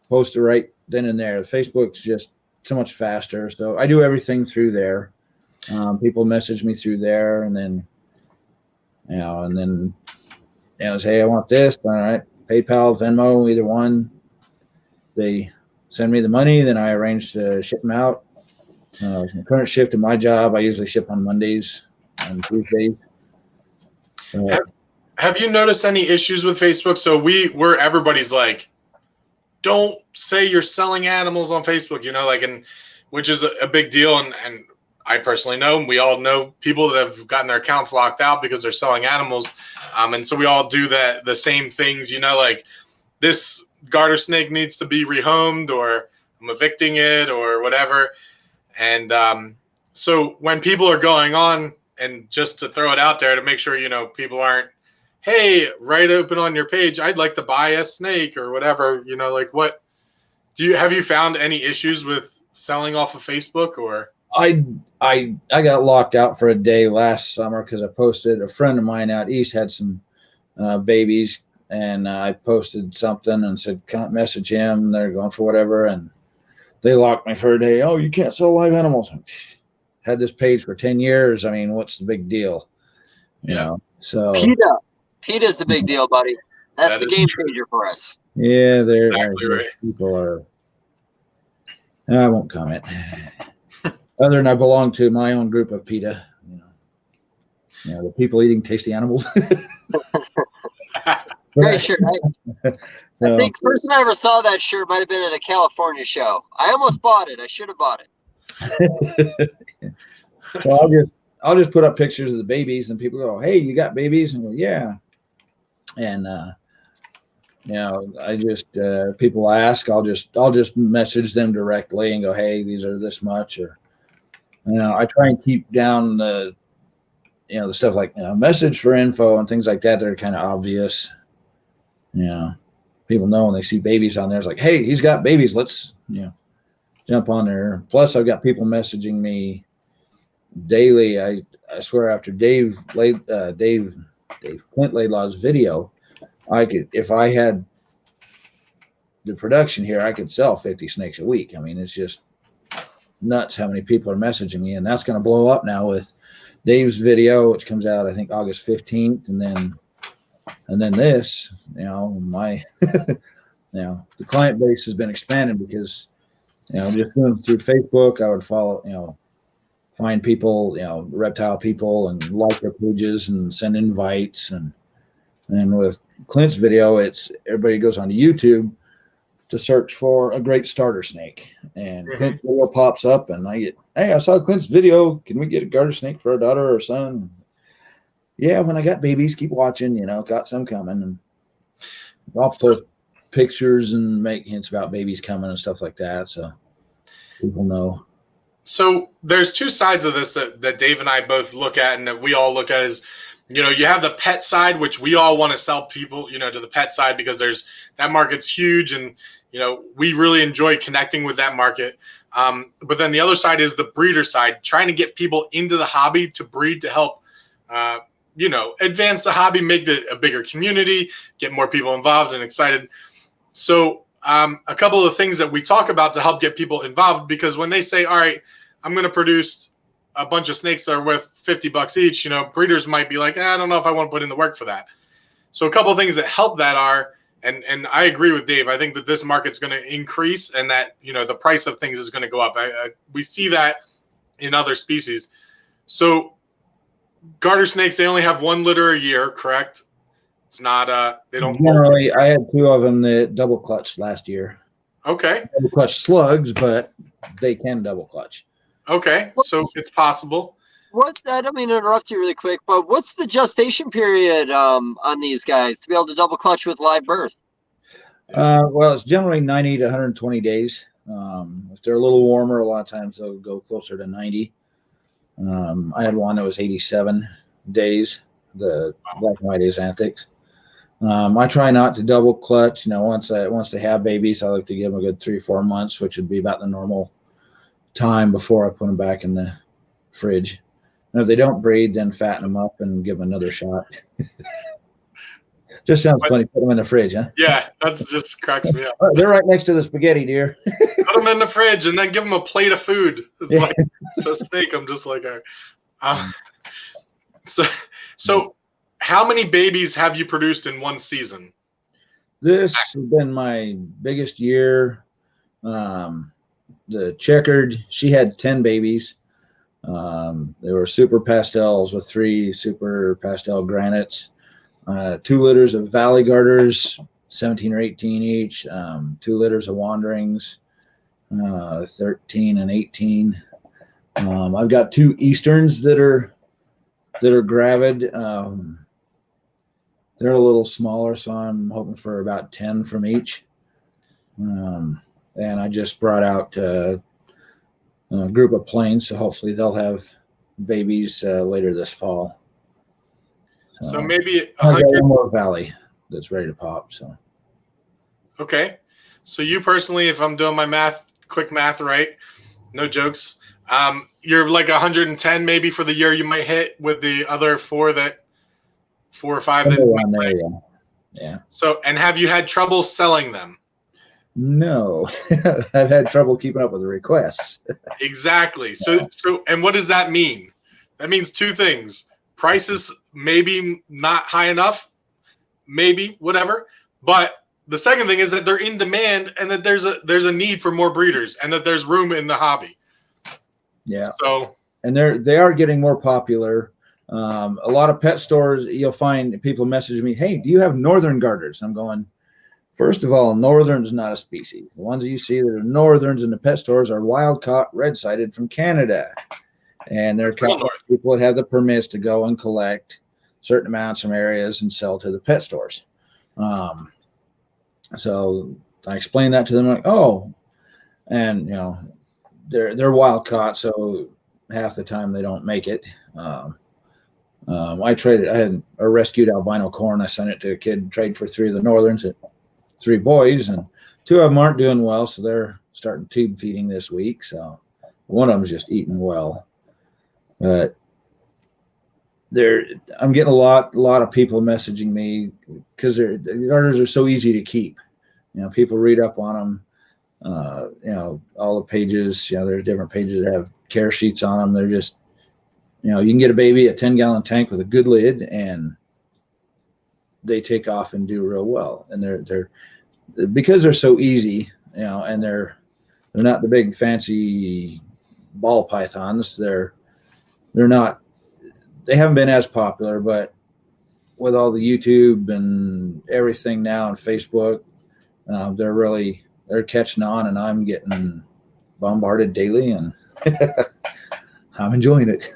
Post it right then and there. Facebook's just so much faster. So I do everything through there. People message me through there, and then say, hey, I want this. All right, PayPal, Venmo, either one. They send me the money, then I arrange to ship them out. My current shift at my job, I usually ship on Mondays and Tuesdays. Have you noticed any issues with Facebook? So we're everybody's like, don't say you're selling animals on Facebook, and which is a big deal. And I personally know, we all know people that have gotten their accounts locked out because they're selling animals. And so we all do the same things, like this garter snake needs to be rehomed, or I'm evicting it, or whatever. And so when people are going on, and just to throw it out there to make sure, people aren't, hey, right open on your page, I'd like to buy a snake or whatever, like what have you found any issues with selling off of Facebook? Or I got locked out for a day last summer because I posted, a friend of mine out east had some babies, and I posted something and said, can't message him. They're going for whatever. And they locked me for a day. Oh, you can't sell live animals. Had this page for 10 years. I mean, what's the big deal? You know, so PETA's the big deal, buddy. That's the game changer for us. Yeah, they're exactly right. People are. I won't comment. Other than I belong to my own group of PETA. The people eating tasty animals. Great shirt. I think the first time I ever saw that shirt might have been at a California show. I almost bought it. I should have bought it. Well, I'll just put up pictures of the babies, and people go, "Hey, you got babies?" And I go, "Yeah." And I just people ask, I'll just message them directly and go, "Hey, these are this much," or I try and keep down the the stuff like message for info and things like that that are kind of obvious. People know when they see babies on there, it's like, hey, he's got babies. Let's jump on there. Plus, I've got people messaging me daily. I swear, after Dave Clint Laidlaw's video, I could, if I had the production here, I could sell 50 snakes a week. I mean, it's just nuts how many people are messaging me, and that's going to blow up now with Dave's video, which comes out I think August 15th, and then this, my the client base has been expanded because just doing through Facebook, I would follow, find people, reptile people, and like their pages and send invites, and with Clint's video, it's everybody goes onto YouTube to search for a great starter snake, and Clint's video pops up, and I get, hey, I saw Clint's video. Can we get a garter snake for our daughter or son? Yeah, when I got babies, keep watching. Got some coming, and I'll put pictures and make hints about babies coming and stuff like that, so people know. So there's two sides of this that Dave and I both look at, and that we all look at is, you have the pet side, which we all want to sell people, to the pet side, because that market's huge, and we really enjoy connecting with that market. But then the other side is the breeder side, trying to get people into the hobby to breed, to help, advance the hobby, make a bigger community, get more people involved and excited. So a couple of things that we talk about to help get people involved, because when they say, all right, I'm going to produce a bunch of snakes that are worth $50 each, breeders might be like, I don't know if I want to put in the work for that. So a couple of things that help that are, and I agree with Dave, I think that this market's going to increase, and that, the price of things is going to go up. We see that in other species. So garter snakes, they only have one litter a year, correct? It's not, they don't. Generally, I had 2 of them that double clutched last year. Okay. Double clutch slugs, but they can double clutch. Okay. So it's possible. I don't mean to interrupt you really quick, but what's the gestation period on these guys to be able to double clutch with live birth? Well, it's generally 90 to 120 days. If they're a little warmer, a lot of times they'll go closer to 90. I had one that was 87 days, the black and white Axanthics. I try not to double clutch. Once they have babies, I like to give them a good 3 or 4 months, which would be about the normal time before I put them back in the fridge. And if they don't breed, then fatten them up and give them another shot. Just sounds funny. Put them in the fridge, huh? Yeah, that's just cracks me up. They're right next to the spaghetti, dear. Put them in the fridge and then give them a plate of food. It's Yeah. like to a snake. I'm just like, so how many babies have you produced in one season? This has been my biggest year. The checkered, she had 10 babies. They were super pastels with 3 super pastel granites, 2 litters of valley garters, 17 or 18 each, 2 litters of wanderings, 13 and 18. I've got 2 easterns that are gravid. They're a little smaller, so I'm hoping for about 10 from each. And I just brought out a group of planes, so hopefully they'll have babies later this fall. So maybe I got one more valley that's ready to pop. So okay, so you personally, if I'm doing my quick math right, no jokes, you're like 110 maybe for the year you might hit with the other 4 or 5 that yeah. So, and have you had trouble selling them? No, I've had trouble keeping up with the requests. Exactly. So, and what does that mean? That means 2 things: prices maybe not high enough, maybe whatever. But the second thing is that they're in demand, and that there's a need for more breeders, and that there's room in the hobby. Yeah. So, and they are getting more popular. A lot of pet stores, you'll find people message me, "Hey, do you have northern garters?" I'm going, first of all, northern's not a species. The ones that you see that are northerns in the pet stores are wild-caught, red-sided from Canada. And they're people that have the permits to go and collect certain amounts from areas and sell to the pet stores. So I explained that to them, like, oh, and they're wild-caught, so half the time they don't make it. I had a rescued albino corn. I sent it to a kid, trade for 3 of the northerns, 3 boys, and 2 of them aren't doing well, so they're starting tube feeding this week. So one of them's just eating well, but I'm getting a lot of people messaging me because the garters are so easy to keep. People read up on them. All the pages. There's different pages that have care sheets on them. They're just, you can get a baby a 10-gallon tank with a good lid, and they take off and do real well. And they're because they're so easy, and they're not the big fancy ball pythons. They haven't been as popular, but with all the YouTube and everything now and Facebook, they're catching on, and I'm getting bombarded daily, and I'm enjoying it.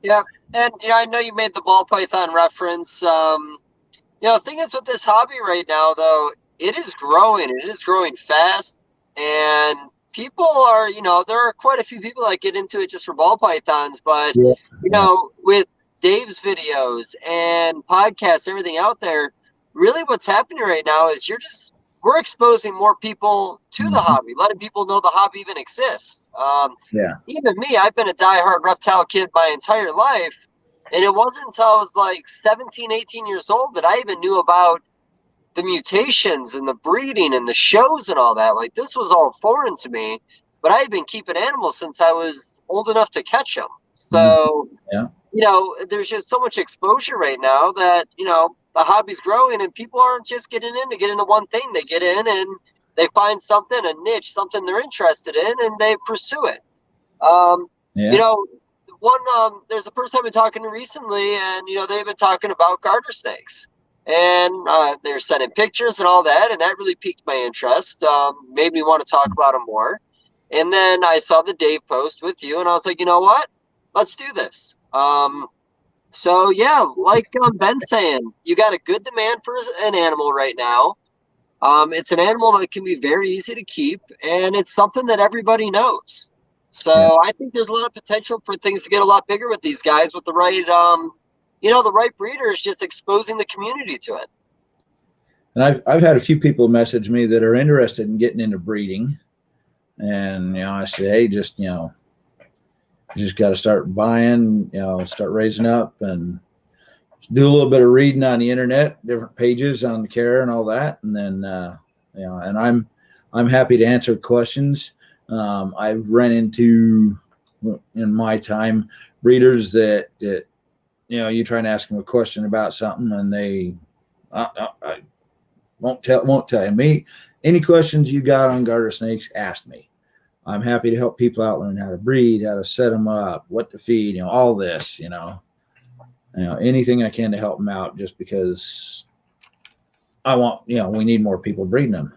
Yeah, and I know you made the ball python reference. The thing is with this hobby right now, though, it is growing. It is growing fast, and people are, there are quite a few people that get into it just for ball pythons. But with Dave's videos and podcasts, everything out there, really what's happening right now is we're exposing more people to the hobby, letting people know the hobby even exists. Even me, I've been a diehard reptile kid my entire life. And it wasn't until I was like 17, 18 years old that I even knew about the mutations and the breeding and the shows and all that. Like, this was all foreign to me, but I had been keeping animals since I was old enough to catch them. So, there's just so much exposure right now that, the hobby's growing, and people aren't just getting into one thing. They get in and they find something, a niche, something they're interested in, and they pursue it. There's a person I've been talking to recently, and they've been talking about garter snakes, and they're sending pictures and all that, and that really piqued my interest, made me want to talk about them more. And then I saw the Dave post with you, and I was like, you know what, let's do this. So yeah, like Ben's saying, you got a good demand for an animal right now. It's an animal that can be very easy to keep, and it's something that everybody knows. So I think there's a lot of potential for things to get a lot bigger with these guys with the right, the right breeders, just exposing the community to it. And I've had a few people message me that are interested in getting into breeding, and I say, hey, just you just got to start buying, start raising up, and do a little bit of reading on the internet, different pages on the care and all that, and then and I'm happy to answer questions. I've run into in my time breeders that you try and ask them a question about something and they I won't tell you. Me, any questions you got on garter snakes, ask me. I'm happy to help people out learn how to breed, how to set them up, what to feed, all this, anything I can to help them out, just because I want, we need more people breeding them.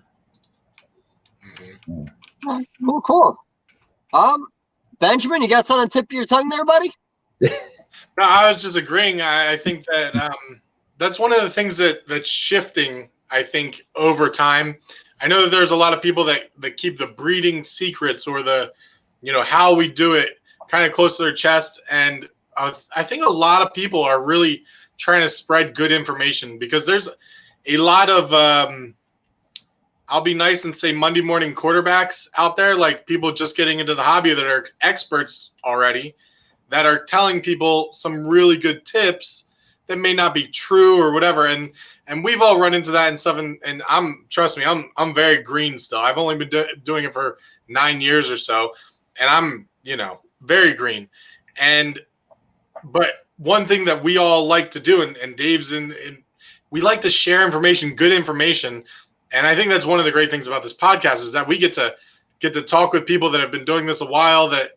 Cool. Benjamin, you got something on the tip of your tongue there, buddy? No, I was just agreeing. I think that that's one of the things that's shifting, I think, over time. I know that there's a lot of people that keep the breeding secrets or the, how we do it kind of close to their chest. And I think a lot of people are really trying to spread good information, because there's a lot of, I'll be nice and say Monday morning quarterbacks out there, like people just getting into the hobby that are experts already, that are telling people some really good tips that may not be true or whatever. And we've all run into that and stuff. And trust me, I'm very green still. I've only been doing it for 9 years or so. And I'm, very green. But one thing that we all like to do, and Dave's we like to share information, good information. And I think that's one of the great things about this podcast, is that we get to talk with people that have been doing this a while, that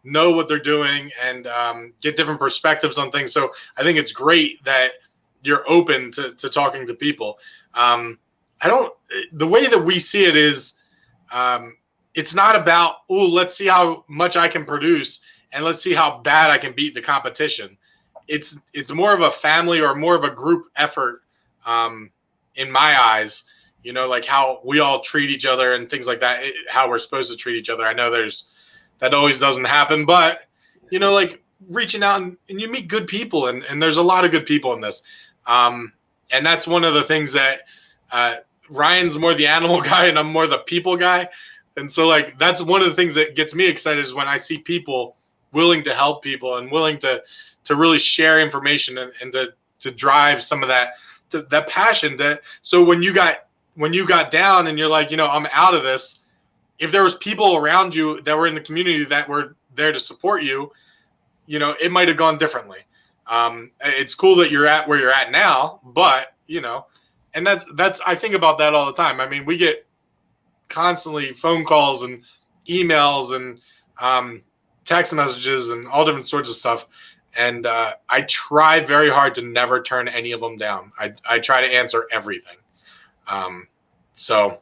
know what they're doing, and get different perspectives on things. So I think it's great that you're open to talking to people. The way that we see it is, it's not about, let's see how much I can produce and let's see how bad I can beat the competition. It's more of a family or more of a group effort, in my eyes, like how we all treat each other and things like that, how we're supposed to treat each other. I know that always doesn't happen, but like reaching out and you meet good people, and there's a lot of good people in this. And that's one of the things that Ryan's more the animal guy and I'm more the people guy. And so like, that's one of the things that gets me excited, is when I see people willing to help people and willing to really share information and to drive some of that passion. So when you got down and you're like, I'm out of this, if there was people around you that were in the community that were there to support you, it might have gone differently. It's cool that you're at where you're at now, but and that's I think about that all the time. I mean, we get constantly phone calls and emails and text messages and all different sorts of stuff. And I try very hard to never turn any of them down. I try to answer everything. So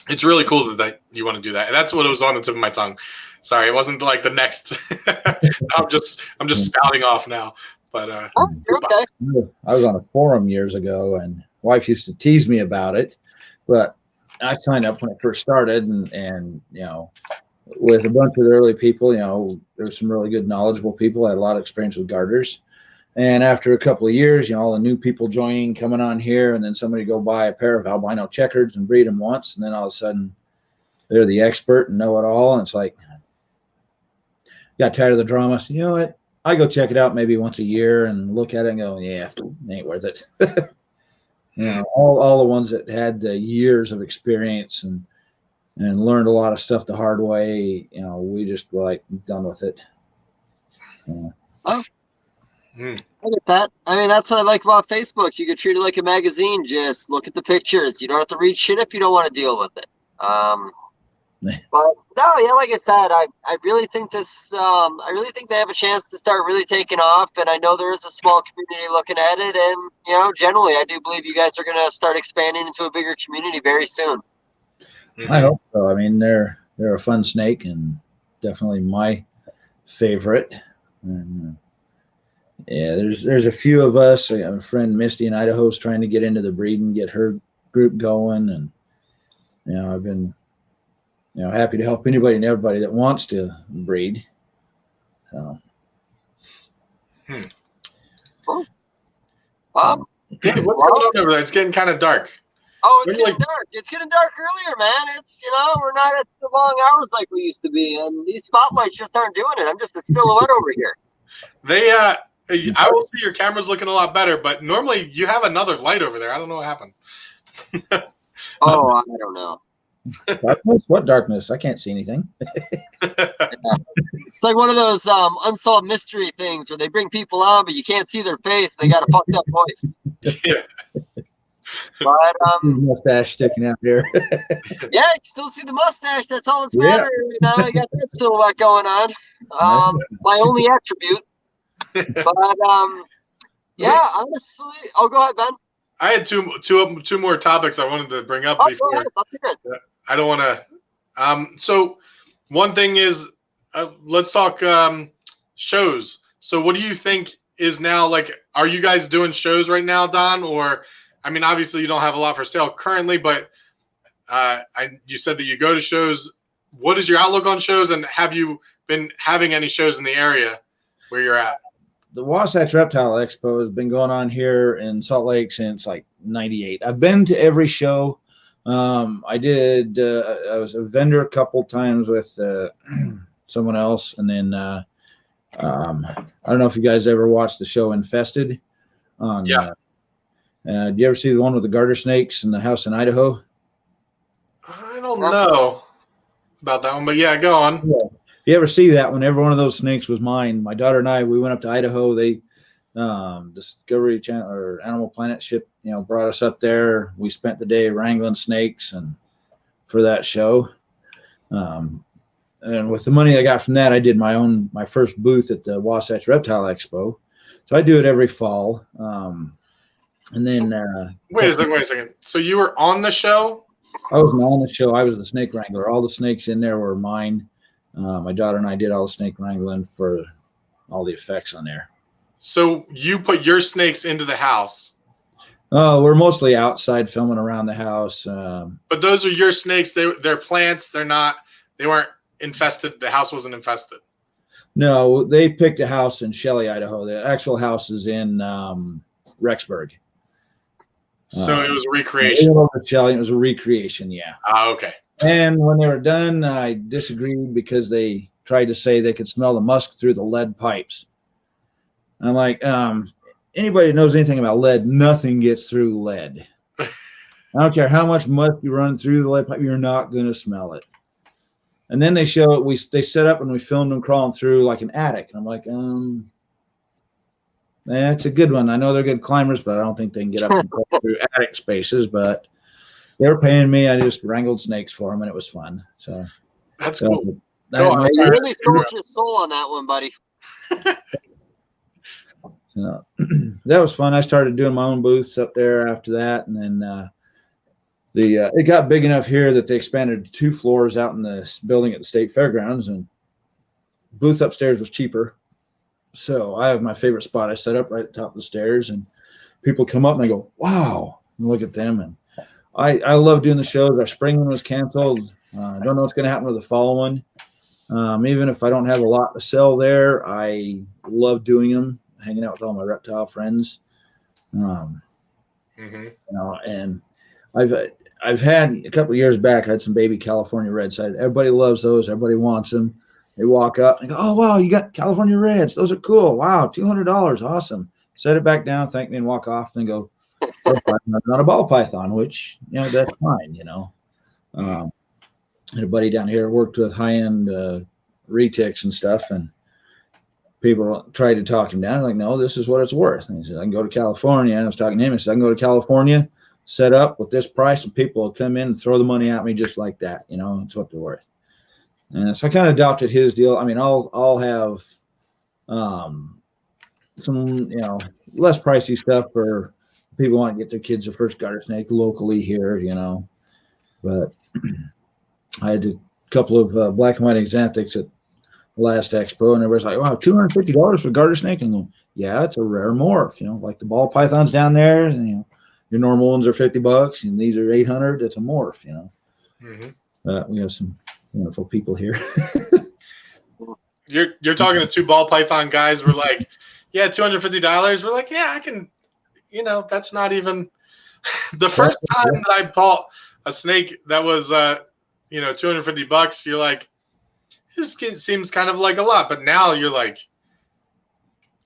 it's really cool that you want to do that. And that's what was on the tip of my tongue. Sorry, it wasn't like the next. I'm just spouting off now. But okay. I was on a forum years ago, and wife used to tease me about it. But I signed up when it first started, and with a bunch of the early people, there's some really good, knowledgeable people. I had a lot of experience with garters. And after a couple of years, all the new people joining, coming on here, and then somebody go buy a pair of albino checkers and breed them once, and then all of a sudden they're the expert and know it all. And it's like, got tired of the drama. So, you know what? I go check it out maybe once a year and look at it and go, yeah, it ain't worth it. All the ones that had the years of experience and learned a lot of stuff the hard way, we just were like done with it. I get that. I mean, that's what I like about Facebook. You can treat it like a magazine. Just look at the pictures. You don't have to read shit if you don't want to deal with it. But no, yeah, like I said, I really think I really think they have a chance to start really taking off. And I know there is a small community looking at it. And, generally, I do believe you guys are going to start expanding into a bigger community very soon. I hope so. I mean, they're a fun snake and definitely my favorite. And, yeah, there's a few of us. I have a friend, Misty, in Idaho, is trying to get into the breeding, get her group going. And, I've been, happy to help anybody and everybody that wants to breed. So. Cool. Dave, what's going on over there? It's getting kind of dark. Oh, it's getting dark. It's getting dark earlier, man. It's, we're not at the long hours like we used to be. And these spotlights just aren't doing it. I'm just a silhouette over here. I will see your camera's looking a lot better, but normally you have another light over there. I don't know what happened. Oh, I don't know. Darkness? What darkness? I can't see anything. It's like one of those unsolved mystery things where they bring people on, but you can't see their face. They got a fucked up voice. Yeah. But Mustache sticking out there. yeah, you can still see the mustache. That's all that's Yeah. mattering right now. I got that silhouette going on. My only attribute. But yeah, honestly, oh, go ahead, Ben. I had two more topics I wanted to bring up Oh, before. go ahead. That's good. I don't want to. So one thing is, let's talk shows. So what do you think is now like? Are you guys doing shows right now, Don? Or I mean, obviously you don't have a lot for sale currently, but you said that you go to shows. What is your outlook on shows, and have you been having any shows in the area where you're at? The Wasatch Reptile Expo has been going on here in Salt Lake since like '98. I've been to every show. I was a vendor a couple times with someone else, and then I don't know if you guys ever watched the show Infested. Yeah. Do you ever see the one with the garter snakes in the house in Idaho? I don't know about that one, but yeah, go on. Yeah. If you ever see that one, every one of those snakes was mine. My daughter and I, we went up to Idaho. They Discovery Channel or Animal Planet ship, brought us up there. We spent the day wrangling snakes and for that show. And with the money I got from that, I did my first booth at the Wasatch Reptile Expo. So I do it every fall. And then wait a second. So you were on the show? I was on the show. I was the snake wrangler. All the snakes in there were mine. My daughter and I did all the snake wrangling for all the effects on there. So you put your snakes into the house? We're mostly outside filming around the house. But those are your snakes. They're plants. They weren't infested. The house wasn't infested. No, they picked a house in Shelley, Idaho. The actual house is in Rexburg. So it was a recreation. Shelley, it was a recreation, yeah. Okay. And when they were done, I disagreed because they tried to say they could smell the musk through the lead pipes. And I'm like, anybody that knows anything about lead, nothing gets through lead. I don't care how much musk you run through the lead pipe, you're not going to smell it. And then they show it. They set up and we filmed them crawling through like an attic. And I'm like, it's a good one. I know they're good climbers, but I don't think they can get up and crawl through attic spaces. But they were paying me. I just wrangled snakes for them, and it was fun. So that's cool. You really sold your soul on that one, buddy. So that was fun. I started doing my own booths up there after that, and then it got big enough here that they expanded to 2 floors out in this building at the state fairgrounds, and booth upstairs was cheaper. So I have my favorite spot. I set up right at the top of the stairs, and people come up and they go, "Wow!" and look at them. And I love doing the shows. Our spring one was canceled. I don't know what's going to happen with the fall one. Even if I don't have a lot to sell there, I love doing them, hanging out with all my reptile friends. And I've had a couple of years back, I had some baby California Reds. Everybody loves those. Everybody wants them. They walk up and go, "Oh, wow, you got California Reds. Those are cool. Wow, $200. Awesome." Set it back down, thank me, and walk off and go, not a ball python, which, that's fine, I had a buddy down here worked with high-end retics and stuff, and people tried to talk him down. I'm like, "No, this is what it's worth." And he said, "I can go to California." And I was talking to him. He said, "I can go to California, set up with this price, and people will come in and throw the money at me just like that. It's what they're worth." And so I kind of adopted his deal. I mean, I'll have some, less pricey stuff for people who want to get their kids their first garter snake locally here, But I had a couple of black and white xanthics at the last expo, and everybody's like, "Wow, $250 for garter snake?" And I'm going, "Yeah, it's a rare morph, like the ball pythons down there, and your normal ones are $50 and these are $800. It's a morph, We have some wonderful people here." You're talking to 2 ball python guys. We're like, "Yeah, $250." We're like, "Yeah, I can." That's not even the first time that I bought a snake that was $250. You're like, this seems kind of like a lot, but now you're like,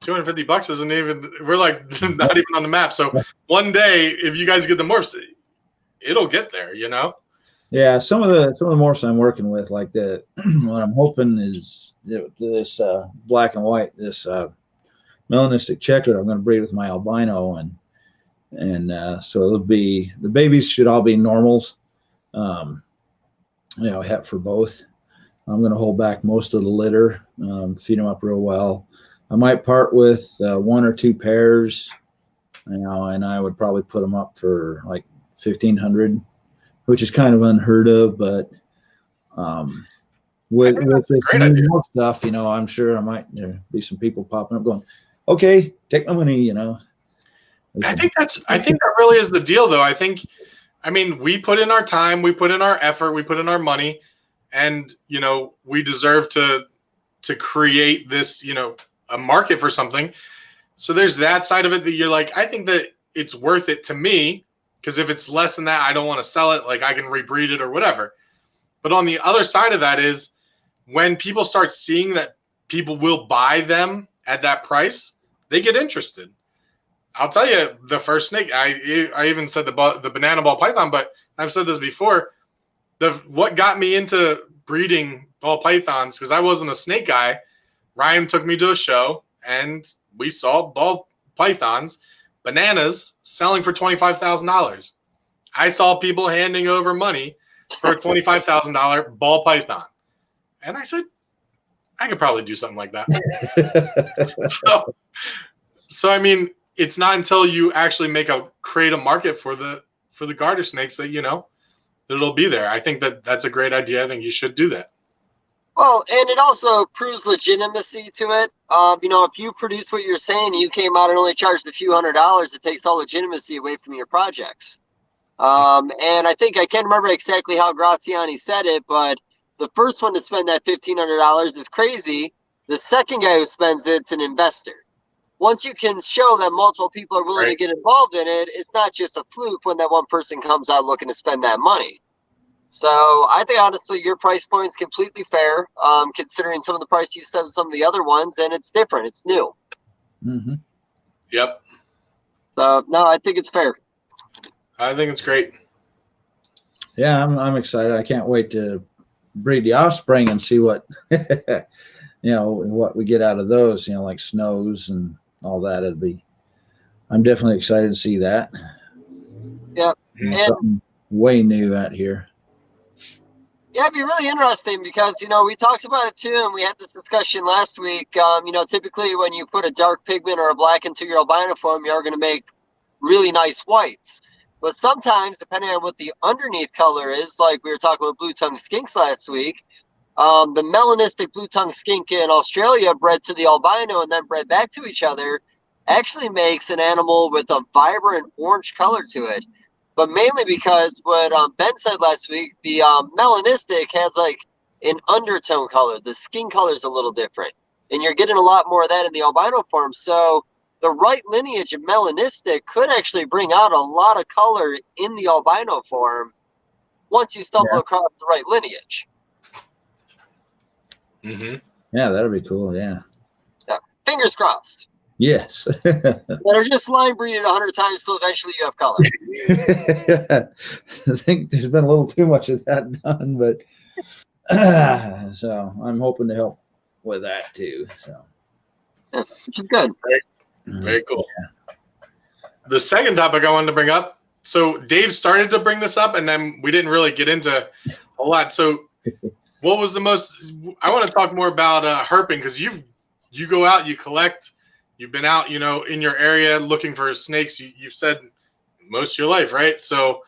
$250 isn't even, we're like not even on the map. So one day, if you guys get the morphs, it'll get there, you know? Yeah, some of the morphs I'm working with, like what I'm hoping is this black and white, this melanistic checkered, I'm going to breed with my albino, and so it'll be, the babies should all be normals, het for both. I'm going to hold back most of the litter, feed them up real well. I might part with 1 or 2 pairs, and I would probably put them up for like 1,500, which is kind of unheard of, but with this new stuff, I'm sure I might be some people popping up going, okay, take my money, I think that really is the deal, though. We put in our time, we put in our effort, we put in our money, and we deserve to create this, a market for something. So there's that side of it that you're like, I think that it's worth it to me, because if it's less than that, I don't want to sell it. Like, I can rebreed it or whatever. But on the other side of that is when people start seeing that people will buy them at that price, they get interested. I'll tell you, the first snake, I even said the banana ball python, but I've said this before. What got me into breeding ball pythons, because I wasn't a snake guy. Ryan took me to a show, and we saw ball pythons, bananas, selling for $25,000. I saw people handing over money for a $25,000 ball python. And I said, I could probably do something like that. So it's not until you actually create a market for the garter snakes that, that it'll be there. I think that's a great idea. I think you should do that. Well, and it also proves legitimacy to it. If you produce what you're saying, you came out and only charged a few $100s, it takes all legitimacy away from your projects. And I think I can't remember exactly how Graziani said it, but the first one to spend that $1,500 is crazy. The second guy who spends it's an investor. Once you can show that multiple people are willing to get involved in it, it's not just a fluke when that one person comes out looking to spend that money. So I think, honestly, your price point is completely fair, considering some of the price you said of some of the other ones, and it's different. It's new. Mm-hmm. Yep. So, no, I think it's fair. I think it's great. Yeah, I'm excited. I can't wait to breed the offspring and see what, what we get out of those, like snows and all that. I'm definitely excited to see that. Yeah. Something way new out here. Yeah, it'd be really interesting because, we talked about it too, and we had this discussion last week. Typically when you put a dark pigment or a black into your albino form, you're going to make really nice whites. But sometimes, depending on what the underneath color is, like we were talking about blue-tongued skinks last week, the melanistic blue-tongued skink in Australia bred to the albino and then bred back to each other actually makes an animal with a vibrant orange color to it. But mainly because what Ben said last week, the melanistic has like an undertone color. The skin color is a little different. And you're getting a lot more of that in the albino form. So the right lineage of melanistic could actually bring out a lot of color in the albino form once you stumble across the right lineage. Mm-hmm. Yeah, that'd be cool. Yeah. Fingers crossed. Yes. That are just line breeded 100 times till eventually you have color. I think there's been a little too much of that done, but so I'm hoping to help with that too. So, which is good. Very cool. Yeah. The second topic I wanted to bring up. So Dave started to bring this up, and then we didn't really get into a lot. So, what was the most? I want to talk more about herping, because you go out, you collect. You've been out, in your area looking for snakes. You've said most of your life, right? So,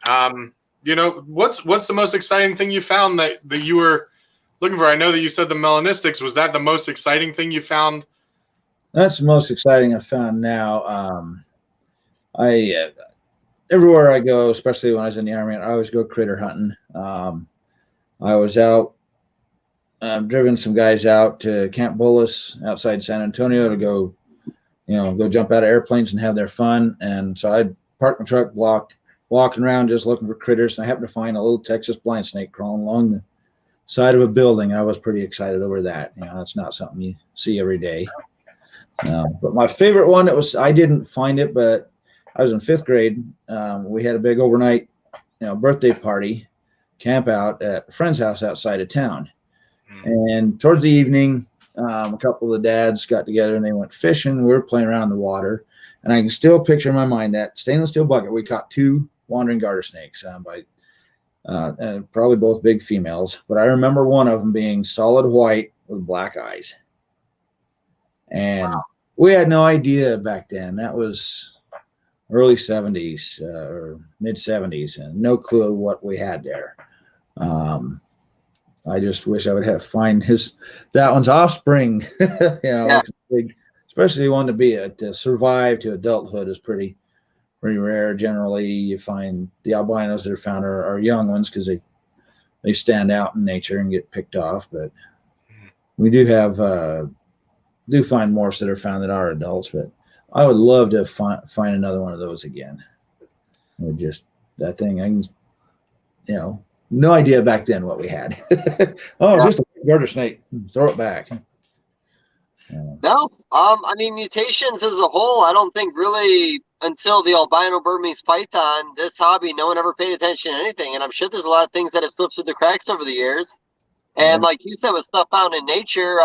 what's the most exciting thing you found that you were looking for? I know that you said the melanistics. Was that the most exciting thing you found? That's the most exciting I found now. Everywhere I go, especially when I was in the Army, I always go critter hunting. I was out. Driven some guys out to Camp Bullis outside San Antonio to go jump out of airplanes and have their fun. And so I parked my truck, walking around just looking for critters. And I happened to find a little Texas blind snake crawling along the side of a building. I was pretty excited over that. It's not something you see every day. But my favorite one, I didn't find it, but I was in 5th grade. We had a big overnight, birthday party, camp out at a friend's house outside of town. And towards the evening, a couple of the dads got together and they went fishing. We were playing around in the water. And I can still picture in my mind that stainless steel bucket. We caught 2 wandering garter snakes and probably both big females. But I remember one of them being solid white with black eyes. And we had no idea back then. That was early 70s or mid 70s, and no clue what we had there. I just wish I would find that one's offspring. Big, especially one to survive to adulthood is pretty rare. Generally, you find the albinos that are found are young ones because they stand out in nature and get picked off. But we do find morphs that are found that are adults. But I would love to find another one of those again. That thing, I can, no idea back then what we had. Just a garter snake. Throw it back. No, I mean, mutations as a whole, I don't think really until the albino Burmese python, this hobby, no one ever paid attention to anything. And I'm sure there's a lot of things that have slipped through the cracks over the years. And like you said, with stuff found in nature,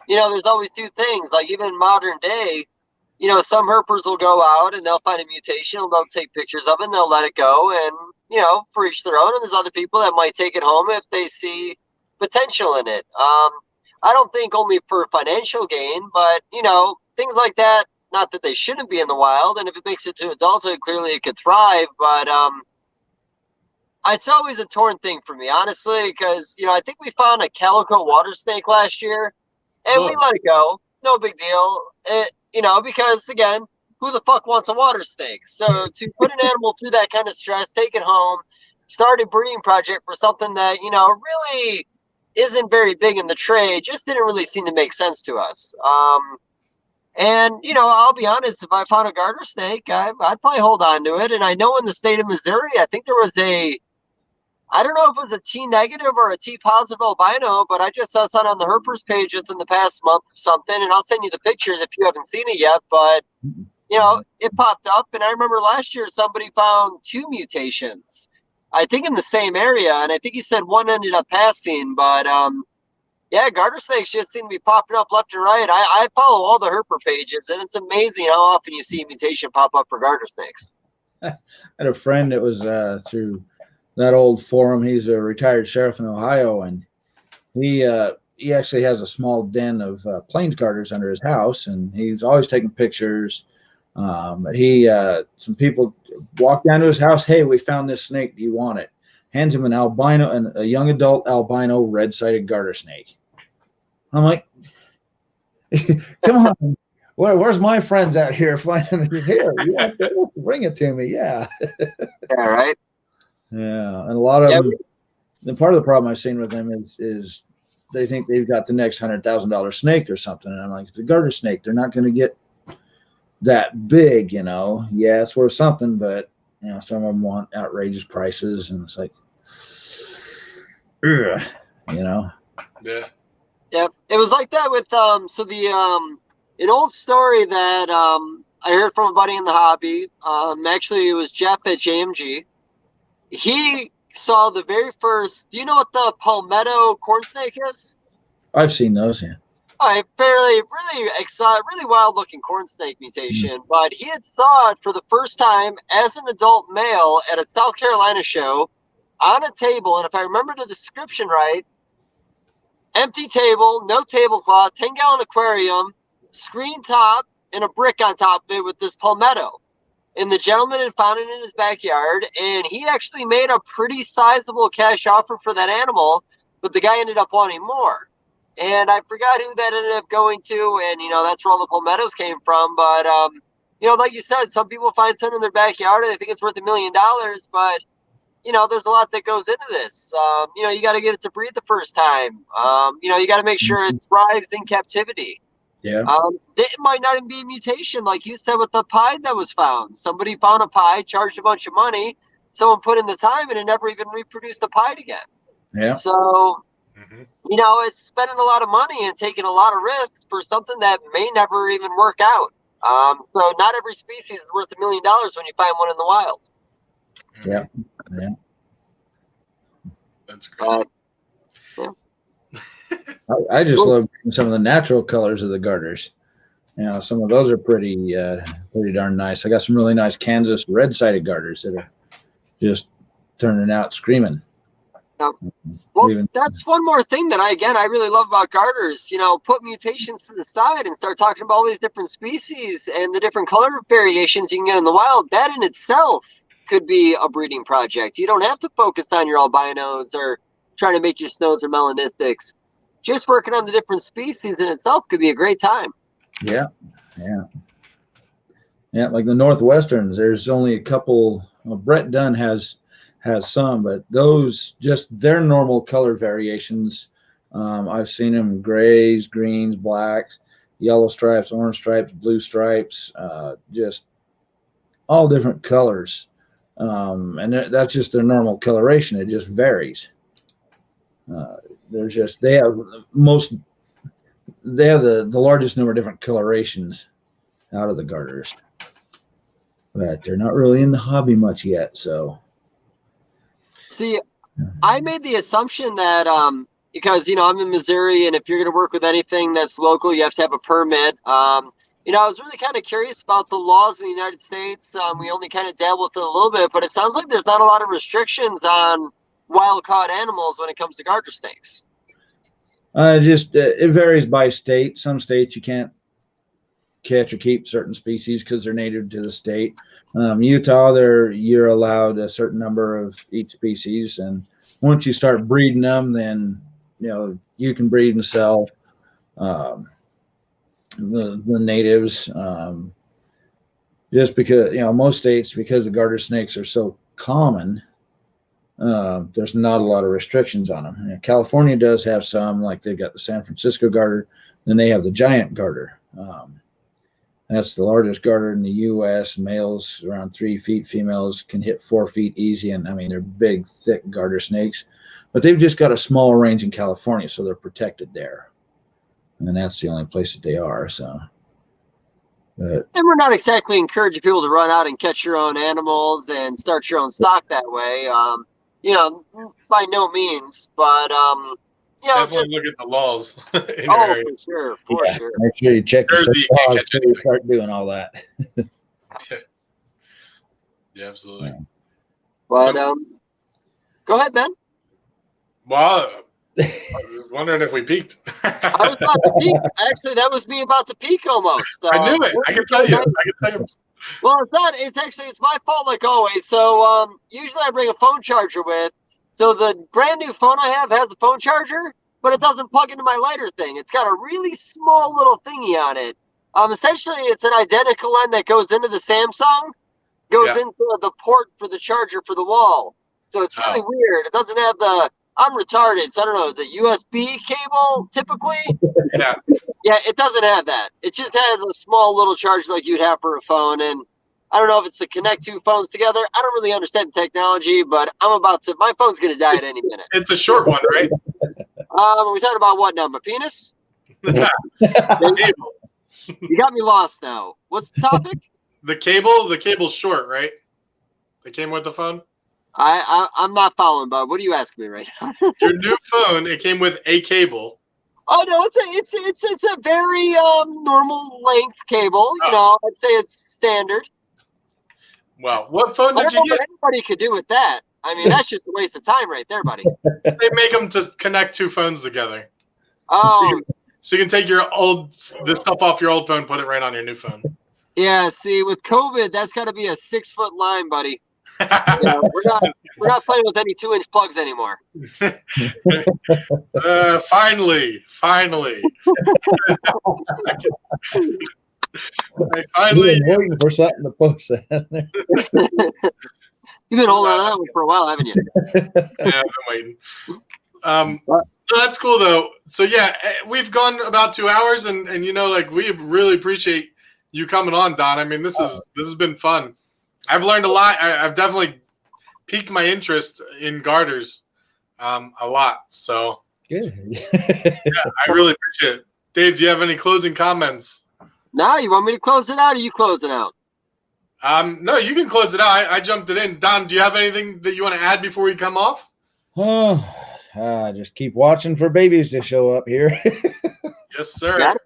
there's always 2 things. Like even in modern day, some herpers will go out and they'll find a mutation and they'll take pictures of it and they'll let it go. And, for each their own. And there's other people that might take it home if they see potential in it. I don't think only for financial gain, but, things like that, not that they shouldn't be in the wild. And if it makes it to adulthood, clearly it could thrive. But it's always a torn thing for me, honestly, because, I think we found a calico water snake last year and we let it go. No big deal. Because, again, who the fuck wants a water snake? So to put an animal through that kind of stress, take it home, start a breeding project for something that, really isn't very big in the trade, just didn't really seem to make sense to us. And, I'll be honest, if I found a garter snake, I'd probably hold on to it. And I know in the state of Missouri, I think there was I don't know if it was a T negative or a T positive albino, but I just saw something on the Herpers page within the past month or something. And I'll send you the pictures if you haven't seen it yet. But, it popped up. And I remember last year somebody found 2 mutations, I think in the same area. And I think he said one ended up passing. But, garter snakes just seem to be popping up left and right. I follow all the Herper pages, and it's amazing how often you see a mutation pop up for garter snakes. I had a friend that was through that old forum. He's a retired sheriff in Ohio, and he actually has a small den of plains garters under his house, and he's always taking pictures. But some people walk down to his house. Hey, we found this snake. Do you want it? Hands him an albino and a young adult albino red-sided garter snake. I'm like, come on. Where's my friends out here finding it here? Bring it to me. Yeah. Yeah, right. Yeah. And a lot of them, and part of the problem I've seen with them is they think they've got the next $100,000 snake or something. And I'm like, it's a garter snake. They're not going to get that big, Yeah, it's worth something, but some of them want outrageous prices, and it's like, Yeah. Yep. It was like that with an old story that I heard from a buddy in the hobby. Actually, it was Jeff at JMG. He saw the very first. Do you know what the palmetto corn snake is? I've seen those. Yeah. All right, really wild-looking corn snake mutation. But he had saw it for the first time as an adult male at a South Carolina show on a table, and if I remember the description right, empty table, no tablecloth, 10-gallon aquarium, screen top, and a brick on top of it with this palmetto. And the gentleman had found it in his backyard, and he actually made a pretty sizable cash offer for that animal, but the guy ended up wanting more. And I forgot who that ended up going to, and, that's where all the palmettos came from. But, like you said, some people find something in their backyard and they think it's worth $1 million, but, there's a lot that goes into this. You got to get it to breed the first time. You got to make sure it thrives in captivity. Yeah. It might not even be a mutation, like you said with the pied that was found. Somebody found a pied, charged a bunch of money. Someone put in the time, and it never even reproduced a pied again. Yeah. So, it's spending a lot of money and taking a lot of risks for something that may never even work out. So not every species is worth $1 million when you find one in the wild. Yeah. That's great. I just love some of the natural colors of the garters. Some of those are pretty darn nice. I got some really nice Kansas red-sided garters that are just turning out screaming. Well, that's one more thing that I really love about garters. Put mutations to the side and start talking about all these different species and the different color variations you can get in the wild. That in itself could be a breeding project. You don't have to focus on your albinos or trying to make your snows or melanistics. Just working on the different species in itself could be a great time. Yeah. Like the Northwesterns, there's only a couple. Well, Brett Dunn has some, but those just their normal color variations. I've seen them grays, greens, blacks, yellow stripes, orange stripes, blue stripes, just all different colors. And that's just their normal coloration. It just varies. They have the largest number of different colorations out of the garters, but they're not really in the hobby much yet. So, see, I made the assumption that because I'm in Missouri, and if you're going to work with anything that's local, you have to have a permit. I was really kind of curious about the laws in the United States. We only kind of dabbled with it a little bit, but it sounds like there's not a lot of restrictions on wild-caught animals when it comes to garter snakes. It varies by state. Some states you can't catch or keep certain species because they're native to the state. Utah, you're allowed a certain number of each species, and once you start breeding them, then you can breed and sell the natives. Just because most states, because the garter snakes are so common, there's not a lot of restrictions on them. California does have some, like they've got the San Francisco garter, then they have the giant garter. That's the largest garter in the U.S. Males around 3 feet, females can hit 4 feet easy, and they're big, thick garter snakes. But they've just got a small range in California, so they're protected there, and that's the only place that they are. So, and we're not exactly encouraging people to run out and catch your own animals and start your own stock that way. By no means, but definitely look at the laws. For sure. Make sure you check before you start doing all that. Yeah, absolutely. But go ahead, Ben. Well, I was wondering if we peaked. I was about to peak. Actually, that was me about to peak almost. I knew it. I can tell you. Well, it's not. It's my fault, like always. So usually I bring a phone charger with. So the brand new phone I have has a phone charger, but it doesn't plug into my lighter thing. It's got a really small little thingy on it. Essentially, it's an identical end that goes into the Samsung, goes into the port for the charger for the wall. So it's really weird. It doesn't have I'm retarded, so I don't know, the USB cable typically? Yeah. Yeah, it doesn't have that. It just has a small little charger like you'd have for a phone, and I don't know if it's to connect two phones together. I don't really understand the technology, but my phone's going to die at any minute. It's a short one, right? Are we talking about what now, my penis? You got me lost now. What's the topic? The cable's short, right? It came with the phone? I'm not following, Bob. What are you asking me right now? Your new phone, it came with a cable. Oh no, it's a very normal length cable. I'd say it's standard. Well, what phone did you get? Anybody could do with that. That's just a waste of time right there, buddy. They make them to connect two phones together. Oh. So you can take the stuff off your old phone, put it right on your new phone. Yeah, see, with COVID, that's got to be a 6-foot line, buddy. We're not playing with any 2-inch plugs anymore. Finally. Waiting for something to post that. You've been holding on to that one for a while, haven't you? Yeah, I've been waiting. That's cool though. So yeah, we've gone about 2 hours, and we really appreciate you coming on, Don. This has been fun. I've learned a lot. I've definitely piqued my interest in garters a lot. So Good. I really appreciate it. Dave, do you have any closing comments? No, you want me to close it out, or are you closing out? No, you can close it out. I jumped it in. Don, do you have anything that you want to add before we come off? Just keep watching for babies to show up here. Yes, sir. Got it.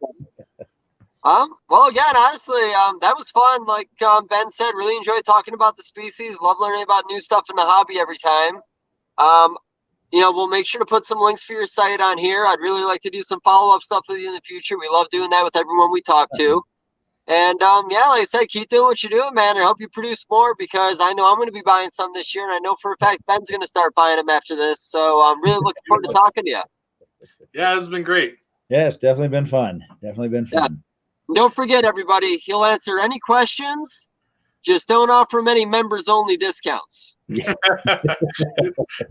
Well, again, honestly, that was fun. Like Ben said, really enjoyed talking about the species. Love learning about new stuff in the hobby every time. We'll make sure to put some links for your site on here. I'd really like to do some follow-up stuff with you in the future. We love doing that with everyone we talk to. And, like I said, keep doing what you're doing, man. I hope you produce more, because I know I'm going to be buying some this year, and I know for a fact Ben's going to start buying them after this. So I'm really looking forward to talking to you. Yeah, it's been great. Yeah, it's definitely been fun. Yeah. Don't forget, everybody, he'll answer any questions. Just don't offer him any members-only discounts.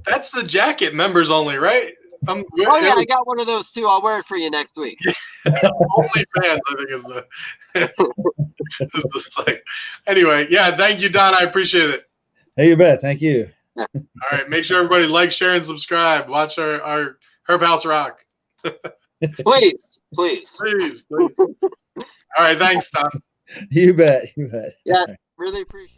That's the jacket, members only, right? Oh, yeah, I got one of those, too. I'll wear it for you next week. Only fans, I think, is the site. Anyway, yeah, thank you, Don. I appreciate it. Hey, you bet. Thank you. All right, make sure everybody like, share, and subscribe. Watch our Herp House Rock. Please. Please. All right, thanks, Don. You bet. Yeah, really appreciate it.